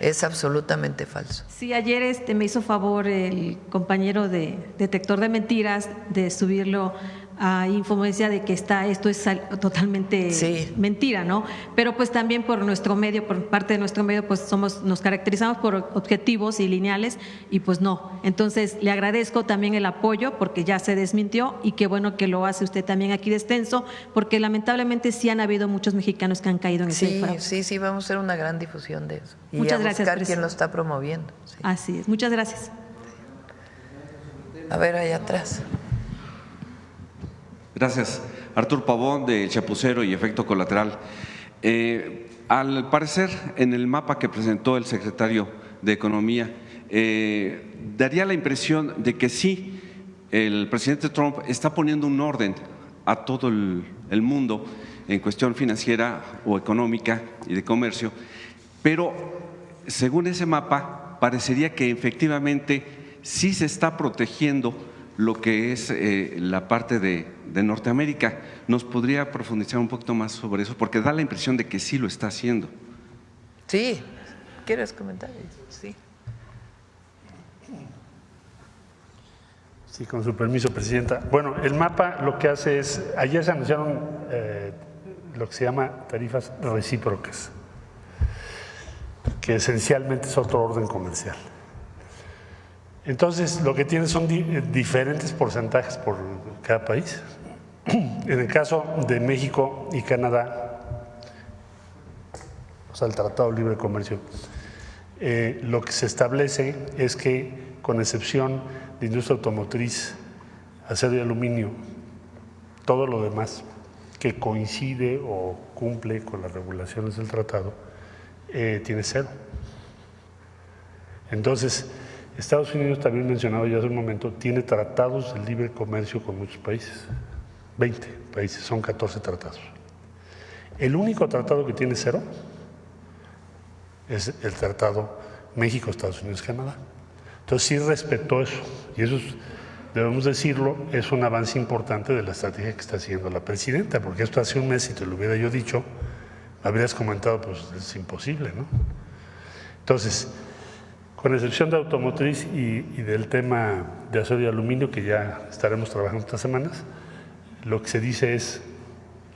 es absolutamente falso. Sí, ayer me hizo favor el compañero de detector de mentiras de subirlo a Infomesia de que esto es totalmente mentira, ¿no? Pero pues también por nuestro medio, por parte de nuestro medio, pues nos caracterizamos por objetivos y lineales y pues no. Entonces le agradezco también el apoyo porque ya se desmintió y qué bueno que lo hace usted también aquí de extenso, porque lamentablemente sí han habido muchos mexicanos que han caído en ese fraude. Sí, vamos a hacer una gran difusión de eso. Y muchas a gracias, buscar quién lo está promoviendo. Sí. Así es, muchas gracias. A ver, allá atrás. Gracias. Artur Pavón, de Chapucero y Efecto Colateral. Al parecer, en el mapa que presentó el secretario de Economía, daría la impresión de que sí, el presidente Trump está poniendo un orden a todo el mundo en cuestión financiera o económica y de comercio, pero según ese mapa, parecería que efectivamente sí se está protegiendo lo que es la parte de Norteamérica. ¿Nos podría profundizar un poquito más sobre eso? Porque da la impresión de que sí lo está haciendo. Sí, ¿quieres comentar? Sí. Sí, con su permiso, Presidenta. Bueno, el mapa lo que hace es, ayer se anunciaron lo que se llama tarifas recíprocas, que esencialmente es otro orden comercial. Entonces, lo que tiene son diferentes porcentajes por cada país. En el caso de México y Canadá, o sea, el Tratado de Libre Comercio, lo que se establece es que, con excepción de industria automotriz, acero y aluminio, todo lo demás que coincide o cumple con las regulaciones del tratado, tiene cero. Entonces, Estados Unidos, también mencionado ya hace un momento, tiene tratados de libre comercio con muchos países, 20 países, son 14 tratados. El único tratado que tiene cero es el tratado México, Estados Unidos, Canadá. Entonces sí respetó eso, y eso debemos decirlo, es un avance importante de la estrategia que está haciendo la presidenta, porque esto hace un mes, si te lo hubiera yo dicho, me habrías comentado, pues es imposible, ¿no? Entonces, con excepción de automotriz y del tema de acero y aluminio, que ya estaremos trabajando estas semanas, lo que se dice es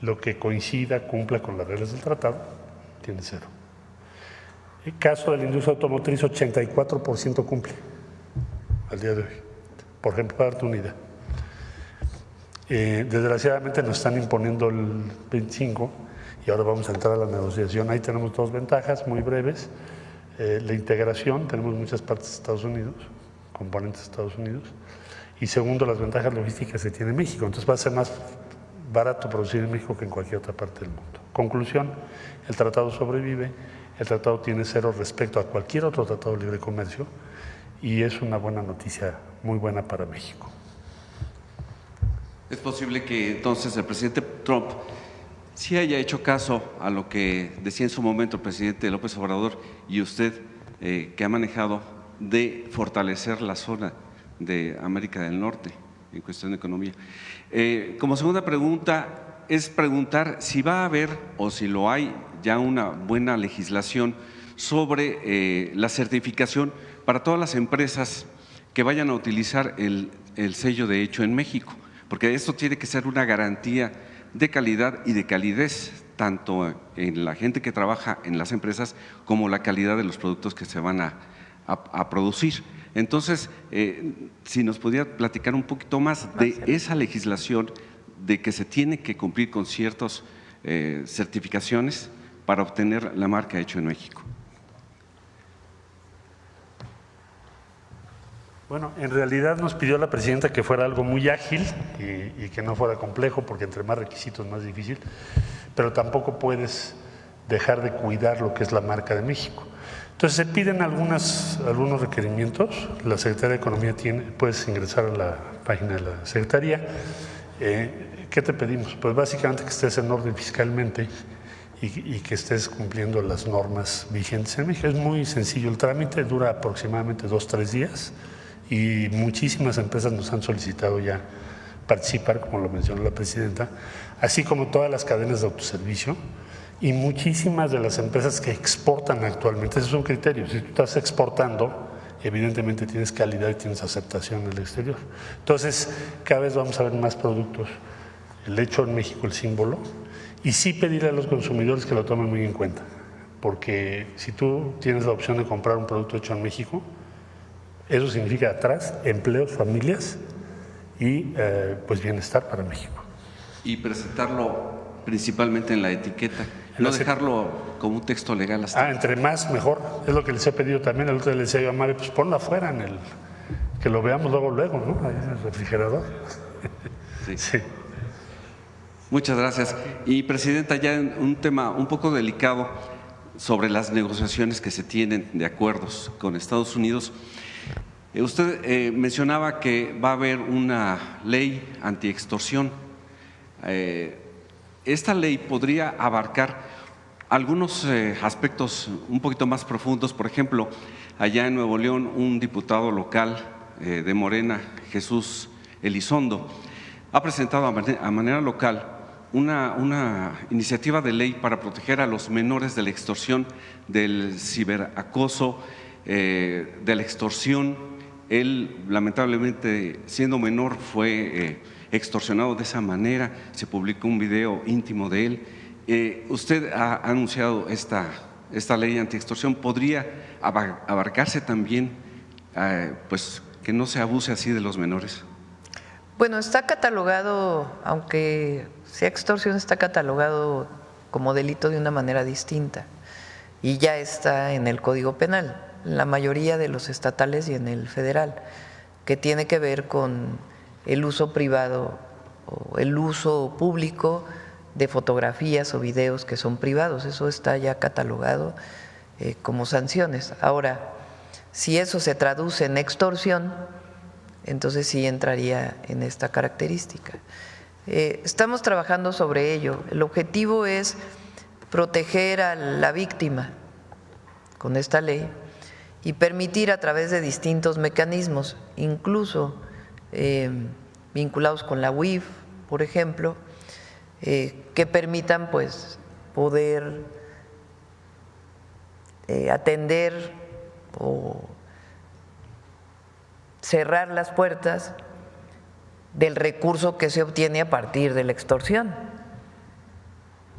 lo que coincida, cumpla con las reglas del tratado, tiene cero. El caso de la industria automotriz, 84% cumple. al día de hoy. Por ejemplo, para darte una idea. Desgraciadamente nos están imponiendo el 25 y ahora vamos a entrar a la negociación. Ahí tenemos dos ventajas muy breves. La integración, tenemos muchas partes de Estados Unidos, componentes de Estados Unidos. Y segundo, las ventajas logísticas que tiene México. Entonces va a ser más barato producir en México que en cualquier otra parte del mundo. Conclusión, el tratado sobrevive, el tratado tiene cero respecto a cualquier otro tratado de libre comercio y es una buena noticia, muy buena para México. ¿Es posible que entonces el presidente Trump sí haya hecho caso a lo que decía en su momento el presidente López Obrador y usted que ha manejado de fortalecer la zona de América del Norte en cuestión de economía? Como segunda pregunta es preguntar si va a haber o si lo hay ya una buena legislación sobre la certificación para todas las empresas que vayan a utilizar el sello de hecho en México, porque esto tiene que ser una garantía de calidad y de calidez, tanto en la gente que trabaja en las empresas como la calidad de los productos que se van a producir. Entonces, si nos pudiera platicar un poquito más de esa legislación de que se tiene que cumplir con ciertas certificaciones para obtener la marca hecho en México. Bueno, en realidad nos pidió la presidenta que fuera algo muy ágil y que no fuera complejo, porque entre más requisitos más difícil, pero tampoco puedes dejar de cuidar lo que es la marca de México. Entonces se piden algunos requerimientos, la Secretaría de Economía puedes ingresar a la página de la Secretaría. ¿Qué te pedimos? Pues básicamente que estés en orden fiscalmente y que estés cumpliendo las normas vigentes en México. Es muy sencillo el trámite, dura aproximadamente 2-3 días y muchísimas empresas nos han solicitado ya participar, como lo mencionó la presidenta, así como todas las cadenas de autoservicio y muchísimas de las empresas que exportan actualmente. Ese es un criterio. Si tú estás exportando, evidentemente tienes calidad y tienes aceptación en el exterior. Entonces, cada vez vamos a ver más productos. El hecho en México, el símbolo, y sí pedirle a los consumidores que lo tomen muy en cuenta, porque si tú tienes la opción de comprar un producto hecho en México, eso significa atrás empleos, familias y pues bienestar para México. Y presentarlo principalmente en la etiqueta, no dejarlo como un texto legal hasta. Entre más mejor, es lo que les he pedido también. El otro día le decía yo a Mari, pues ponlo afuera que lo veamos luego, ¿no? Ahí en el refrigerador. Sí. Sí. Muchas gracias. Y presidenta, ya en un tema un poco delicado sobre las negociaciones que se tienen de acuerdos con Estados Unidos. Usted mencionaba que va a haber una ley antiextorsión. Esta ley podría abarcar algunos aspectos un poquito más profundos. Por ejemplo, allá en Nuevo León, un diputado local de Morena, Jesús Elizondo, ha presentado a manera local una iniciativa de ley para proteger a los menores de la extorsión, del ciberacoso, de la extorsión. Él, lamentablemente, siendo menor, fue extorsionado de esa manera. Se publicó un video íntimo de él. Usted ha anunciado esta ley antiextorsión. ¿Podría abarcarse también, pues, que no se abuse así de los menores? Bueno, está catalogado, aunque sea extorsión, está catalogado como delito de una manera distinta y ya está en el Código Penal, en la mayoría de los estatales y en el federal, que tiene que ver con el uso privado o el uso público de fotografías o videos que son privados. Eso está ya catalogado como sanciones. Ahora, si eso se traduce en extorsión, entonces sí entraría en esta característica. Estamos trabajando sobre ello. El objetivo es proteger a la víctima con esta ley y permitir a través de distintos mecanismos, incluso vinculados con la UIF, por ejemplo, que permitan pues poder atender o cerrar las puertas del recurso que se obtiene a partir de la extorsión.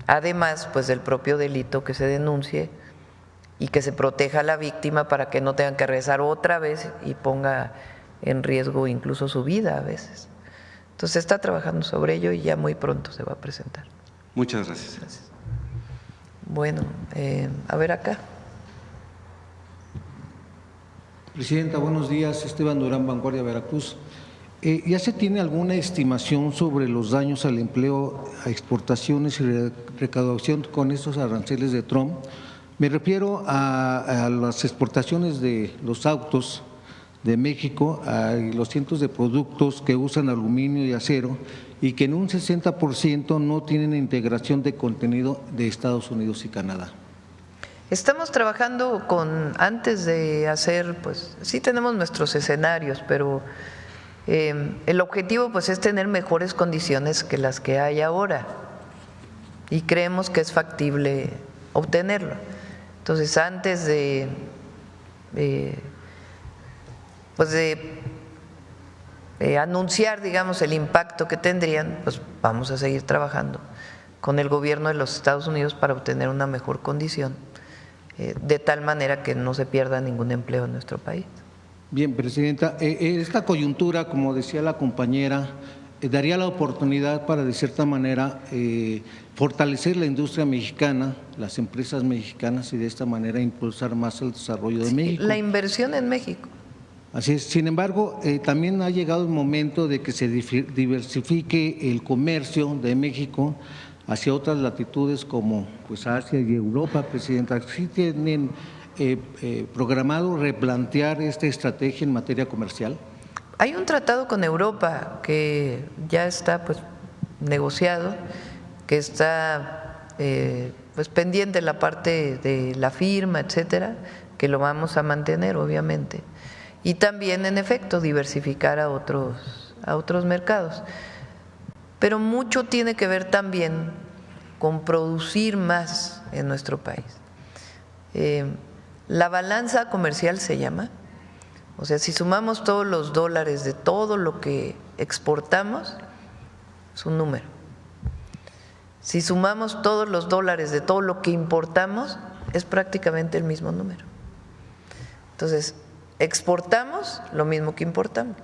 Además, pues del propio delito que se denuncie y que se proteja a la víctima para que no tengan que regresar otra vez y ponga en riesgo incluso su vida a veces. Entonces se está trabajando sobre ello y ya muy pronto se va a presentar. Muchas gracias. Bueno, a ver acá. Presidenta, buenos días. Esteban Durán, Vanguardia, Veracruz. ¿Ya se tiene alguna estimación sobre los daños al empleo, a exportaciones y recaudación con estos aranceles de Trump? Me refiero a las exportaciones de los autos de México, a los cientos de productos que usan aluminio y acero y que en un 60% no tienen integración de contenido de Estados Unidos y Canadá. Estamos trabajando antes de hacer, pues sí tenemos nuestros escenarios, pero el objetivo pues es tener mejores condiciones que las que hay ahora y creemos que es factible obtenerlo. Entonces, antes de anunciar, digamos, el impacto que tendrían, pues vamos a seguir trabajando con el gobierno de los Estados Unidos para obtener una mejor condición, de tal manera que no se pierda ningún empleo en nuestro país. Bien, Presidenta, esta coyuntura, como decía la compañera, daría la oportunidad para, de cierta manera, fortalecer la industria mexicana, las empresas mexicanas y de esta manera impulsar más el desarrollo de México. La inversión en México. Así es. Sin embargo, también ha llegado el momento de que se diversifique el comercio de México hacia otras latitudes como pues Asia y Europa, Presidenta. ¿Sí tienen programado replantear esta estrategia en materia comercial? Hay un tratado con Europa que ya está pues negociado, que está pues pendiente la parte de la firma, etcétera, que lo vamos a mantener obviamente, y también en efecto diversificar a otros mercados. Pero mucho tiene que ver también con producir más en nuestro país. La balanza comercial se llama. O sea, si sumamos todos los dólares de todo lo que exportamos, es un número. Si sumamos todos los dólares de todo lo que importamos, es prácticamente el mismo número. Entonces, exportamos lo mismo que importamos.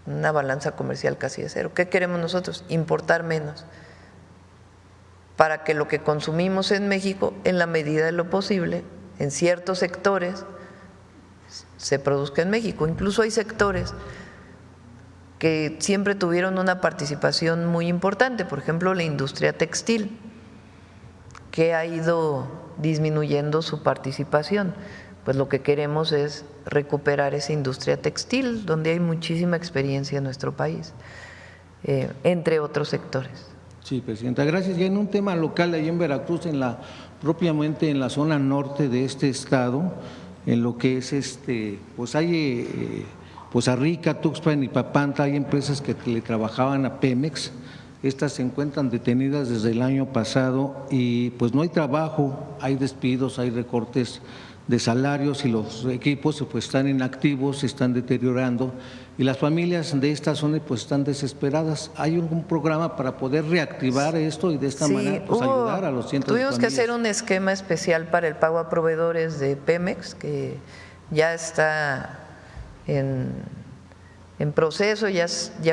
Una balanza comercial casi de cero. ¿Qué queremos nosotros? Importar menos, para que lo que consumimos en México, en la medida de lo posible, en ciertos sectores, se produzca en México. Incluso hay sectores que siempre tuvieron una participación muy importante, por ejemplo la industria textil, que ha ido disminuyendo su participación. Pues lo que queremos es recuperar esa industria textil, donde hay muchísima experiencia en nuestro país, entre otros sectores. Sí, Presidenta, gracias. Ya en un tema local, ahí en Veracruz, propiamente en la zona norte de este estado, en lo que es pues hay Poza Rica, Tuxpan y Papantla, hay empresas que le trabajaban a Pemex. Estas se encuentran detenidas desde el año pasado y pues no hay trabajo, hay despidos, hay recortes de salarios y los equipos pues están inactivos, se están deteriorando y las familias de esta zona pues están desesperadas. ¿Hay algún programa para poder reactivar esto y de esta manera pues ayudar a los cientos de familias? Tuvimos que hacer un esquema especial para el pago a proveedores de Pemex, que ya está en proceso, ya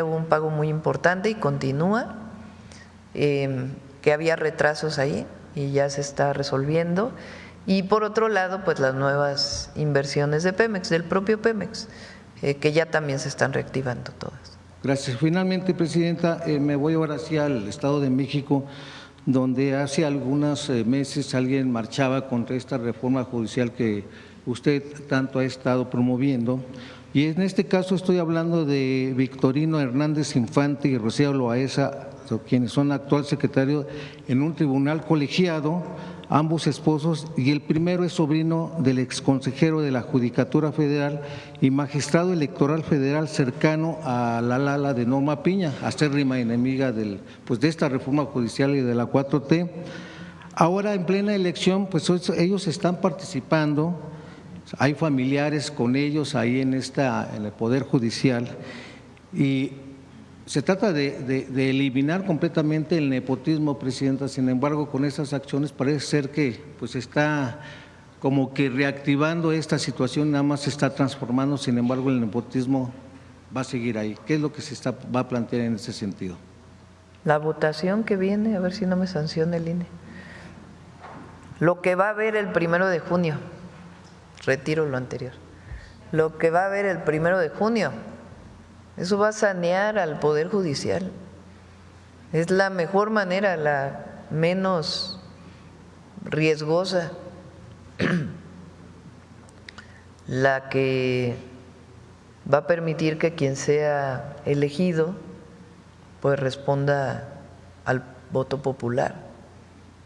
hubo un pago muy importante y continúa, que había retrasos ahí y ya se está resolviendo. Y por otro lado, pues las nuevas inversiones de Pemex, del propio Pemex, que ya también se están reactivando todas. Gracias. Finalmente, Presidenta, me voy ahora hacia el Estado de México, donde hace algunos meses alguien marchaba contra esta reforma judicial que usted tanto ha estado promoviendo. Y en este caso estoy hablando de Victorino Hernández Infante y Rocío Loaesa, quienes son actual secretario en un tribunal colegiado, ambos esposos, y el primero es sobrino del exconsejero de la Judicatura Federal y magistrado electoral federal cercano a la Lala de Norma Piña, acérrima enemiga de esta reforma judicial y de la 4T. Ahora en plena elección, pues ellos están participando, hay familiares con ellos ahí en el Poder Judicial y se trata de eliminar completamente el nepotismo, Presidenta. Sin embargo, con esas acciones parece ser que pues está como que reactivando esta situación nada más se está transformando, sin embargo el nepotismo va a seguir ahí. ¿Qué es lo que va a plantear en ese sentido? La votación que viene, a ver si no me sanciona el INE. Lo que va a haber el 1 de junio, retiro lo anterior. Lo que va a haber el 1 de junio, eso va a sanear al Poder Judicial. Es la mejor manera, la menos riesgosa, la que va a permitir que quien sea elegido pues responda al voto popular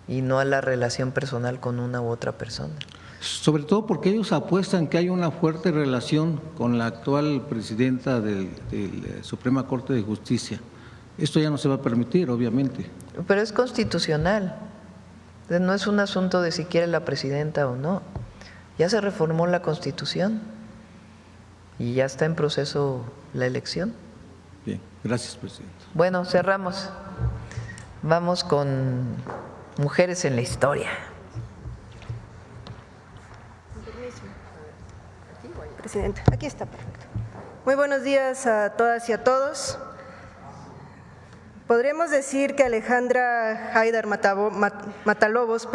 y no a la relación personal con una u otra persona. Sobre todo porque ellos apuestan que hay una fuerte relación con la actual presidenta de la Suprema Corte de Justicia. Esto ya no se va a permitir, obviamente. Pero es constitucional, no es un asunto de si quiere la presidenta o no. Ya se reformó la Constitución y ya está en proceso la elección. Bien, gracias, presidente. Bueno, cerramos. Vamos con mujeres en la historia. Presidenta, aquí está, perfecto. Muy buenos días a todas y a todos. Podríamos decir que Alejandra Haidar Matalobos,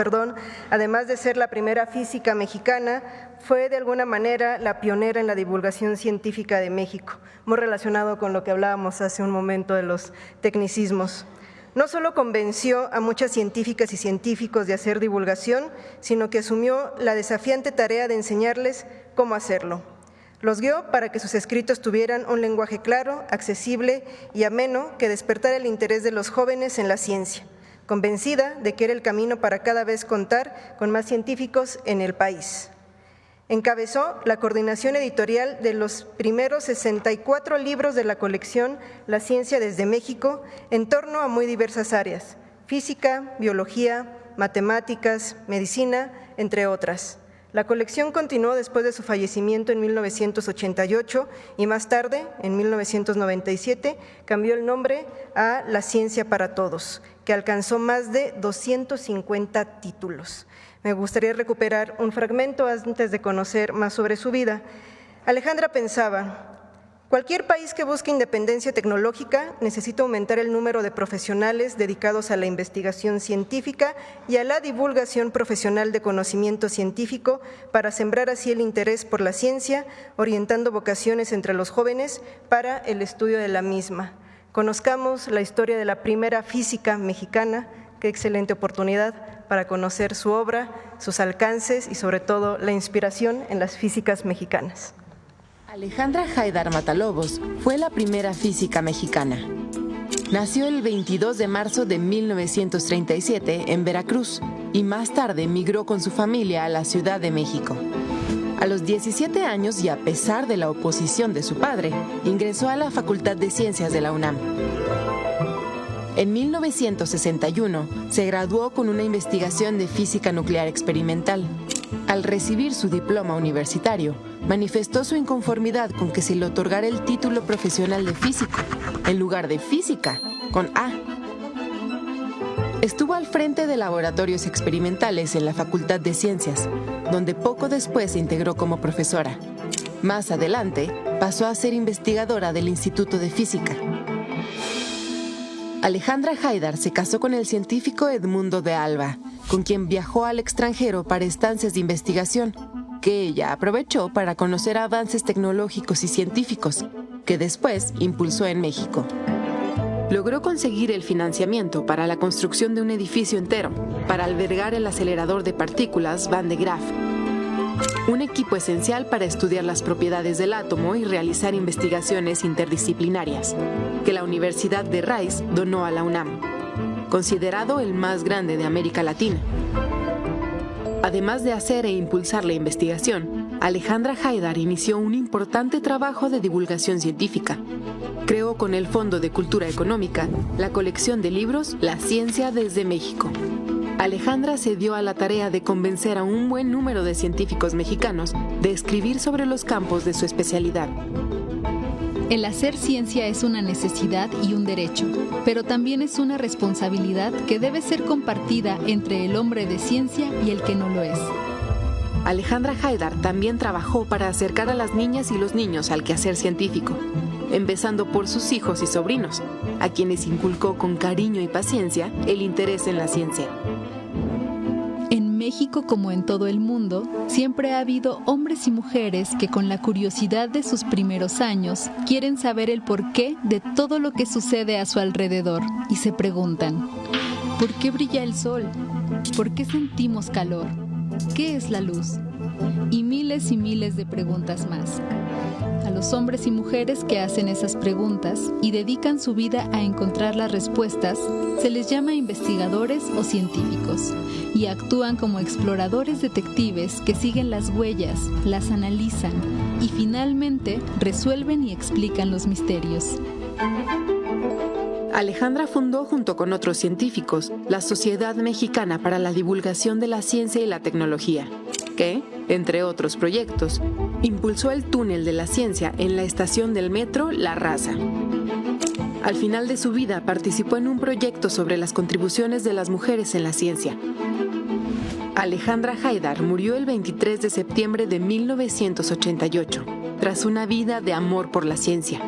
además de ser la primera física mexicana, fue de alguna manera la pionera en la divulgación científica de México, muy relacionado con lo que hablábamos hace un momento de los tecnicismos. No solo convenció a muchas científicas y científicos de hacer divulgación, sino que asumió la desafiante tarea de enseñarles cómo hacerlo. Los guió para que sus escritos tuvieran un lenguaje claro, accesible y ameno que despertara el interés de los jóvenes en la ciencia, convencida de que era el camino para cada vez contar con más científicos en el país. Encabezó la coordinación editorial de los primeros 64 libros de la colección La Ciencia desde México en torno a muy diversas áreas: física, biología, matemáticas, medicina, entre otras. La colección continuó después de su fallecimiento en 1988 y más tarde, en 1997, cambió el nombre a La Ciencia para Todos, que alcanzó más de 250 títulos. Me gustaría recuperar un fragmento antes de conocer más sobre su vida. Alejandra pensaba: cualquier país que busque independencia tecnológica necesita aumentar el número de profesionales dedicados a la investigación científica y a la divulgación profesional de conocimiento científico para sembrar así el interés por la ciencia, orientando vocaciones entre los jóvenes para el estudio de la misma. Conozcamos la historia de la primera física mexicana. Qué excelente oportunidad para conocer su obra, sus alcances y sobre todo la inspiración en las físicas mexicanas. Alejandra Haidar Matalobos fue la primera física mexicana. Nació el 22 de marzo de 1937 en Veracruz y más tarde migró con su familia a la Ciudad de México. A los 17 años y a pesar de la oposición de su padre, ingresó a la Facultad de Ciencias de la UNAM. En 1961 se graduó con una investigación de física nuclear experimental. Al recibir su diploma universitario, manifestó su inconformidad con que se le otorgara el título profesional de físico, en lugar de física, con A. Estuvo al frente de laboratorios experimentales en la Facultad de Ciencias, donde poco después se integró como profesora. Más adelante, pasó a ser investigadora del Instituto de Física. Alejandra Haidar se casó con el científico Edmundo de Alba, con quien viajó al extranjero para estancias de investigación, que ella aprovechó para conocer avances tecnológicos y científicos, que después impulsó en México. Logró conseguir el financiamiento para la construcción de un edificio entero, para albergar el acelerador de partículas Van de Graaff, un equipo esencial para estudiar las propiedades del átomo y realizar investigaciones interdisciplinarias, que la Universidad de Rice donó a la UNAM, considerado el más grande de América Latina. Además de hacer e impulsar la investigación, Alejandra Haidar inició un importante trabajo de divulgación científica. Creó con el Fondo de Cultura Económica la colección de libros La Ciencia desde México. Alejandra se dio a la tarea de convencer a un buen número de científicos mexicanos de escribir sobre los campos de su especialidad. El hacer ciencia es una necesidad y un derecho, pero también es una responsabilidad que debe ser compartida entre el hombre de ciencia y el que no lo es. Alejandra Haidar también trabajó para acercar a las niñas y los niños al quehacer científico, empezando por sus hijos y sobrinos, a quienes inculcó con cariño y paciencia el interés en la ciencia. En México, como en todo el mundo, siempre ha habido hombres y mujeres que con la curiosidad de sus primeros años quieren saber el porqué de todo lo que sucede a su alrededor y se preguntan: ¿por qué brilla el sol? ¿Por qué sentimos calor? ¿Qué es la luz? Y miles de preguntas más. A los hombres y mujeres que hacen esas preguntas y dedican su vida a encontrar las respuestas, se les llama investigadores o científicos, y actúan como exploradores detectives que siguen las huellas, las analizan y finalmente resuelven y explican los misterios. Alejandra fundó junto con otros científicos la Sociedad Mexicana para la Divulgación de la Ciencia y la Tecnología, que, entre otros proyectos, impulsó el túnel de la ciencia en la estación del metro La Raza. Al final de su vida participó en un proyecto sobre las contribuciones de las mujeres en la ciencia. Alejandra Haidar murió el 23 de septiembre de 1988, tras una vida de amor por la ciencia.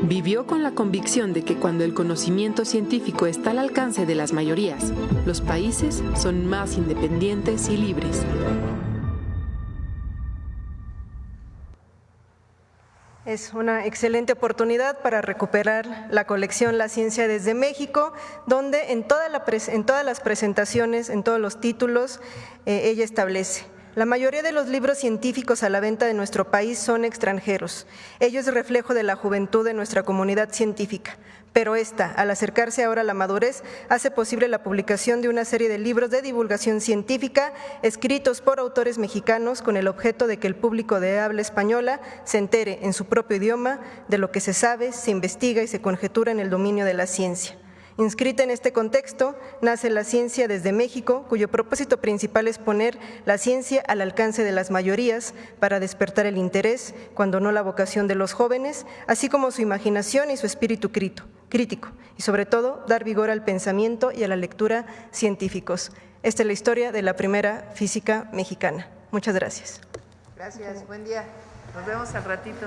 Vivió con la convicción de que cuando el conocimiento científico está al alcance de las mayorías, los países son más independientes y libres. Es una excelente oportunidad para recuperar la colección La Ciencia desde México, donde en todas las presentaciones, en todos los títulos, ella establece: la mayoría de los libros científicos a la venta de nuestro país son extranjeros. Ello es reflejo de la juventud de nuestra comunidad científica. Pero esta, al acercarse ahora a la madurez, hace posible la publicación de una serie de libros de divulgación científica escritos por autores mexicanos con el objeto de que el público de habla española se entere en su propio idioma de lo que se sabe, se investiga y se conjetura en el dominio de la ciencia. Inscrita en este contexto, nace La Ciencia desde México, cuyo propósito principal es poner la ciencia al alcance de las mayorías para despertar el interés, cuando no la vocación de los jóvenes, así como su imaginación y su espíritu crítico, y sobre todo dar vigor al pensamiento y a la lectura científicos. Esta es la historia de la primera física mexicana. Muchas gracias. Gracias, buen día. Nos vemos al ratito.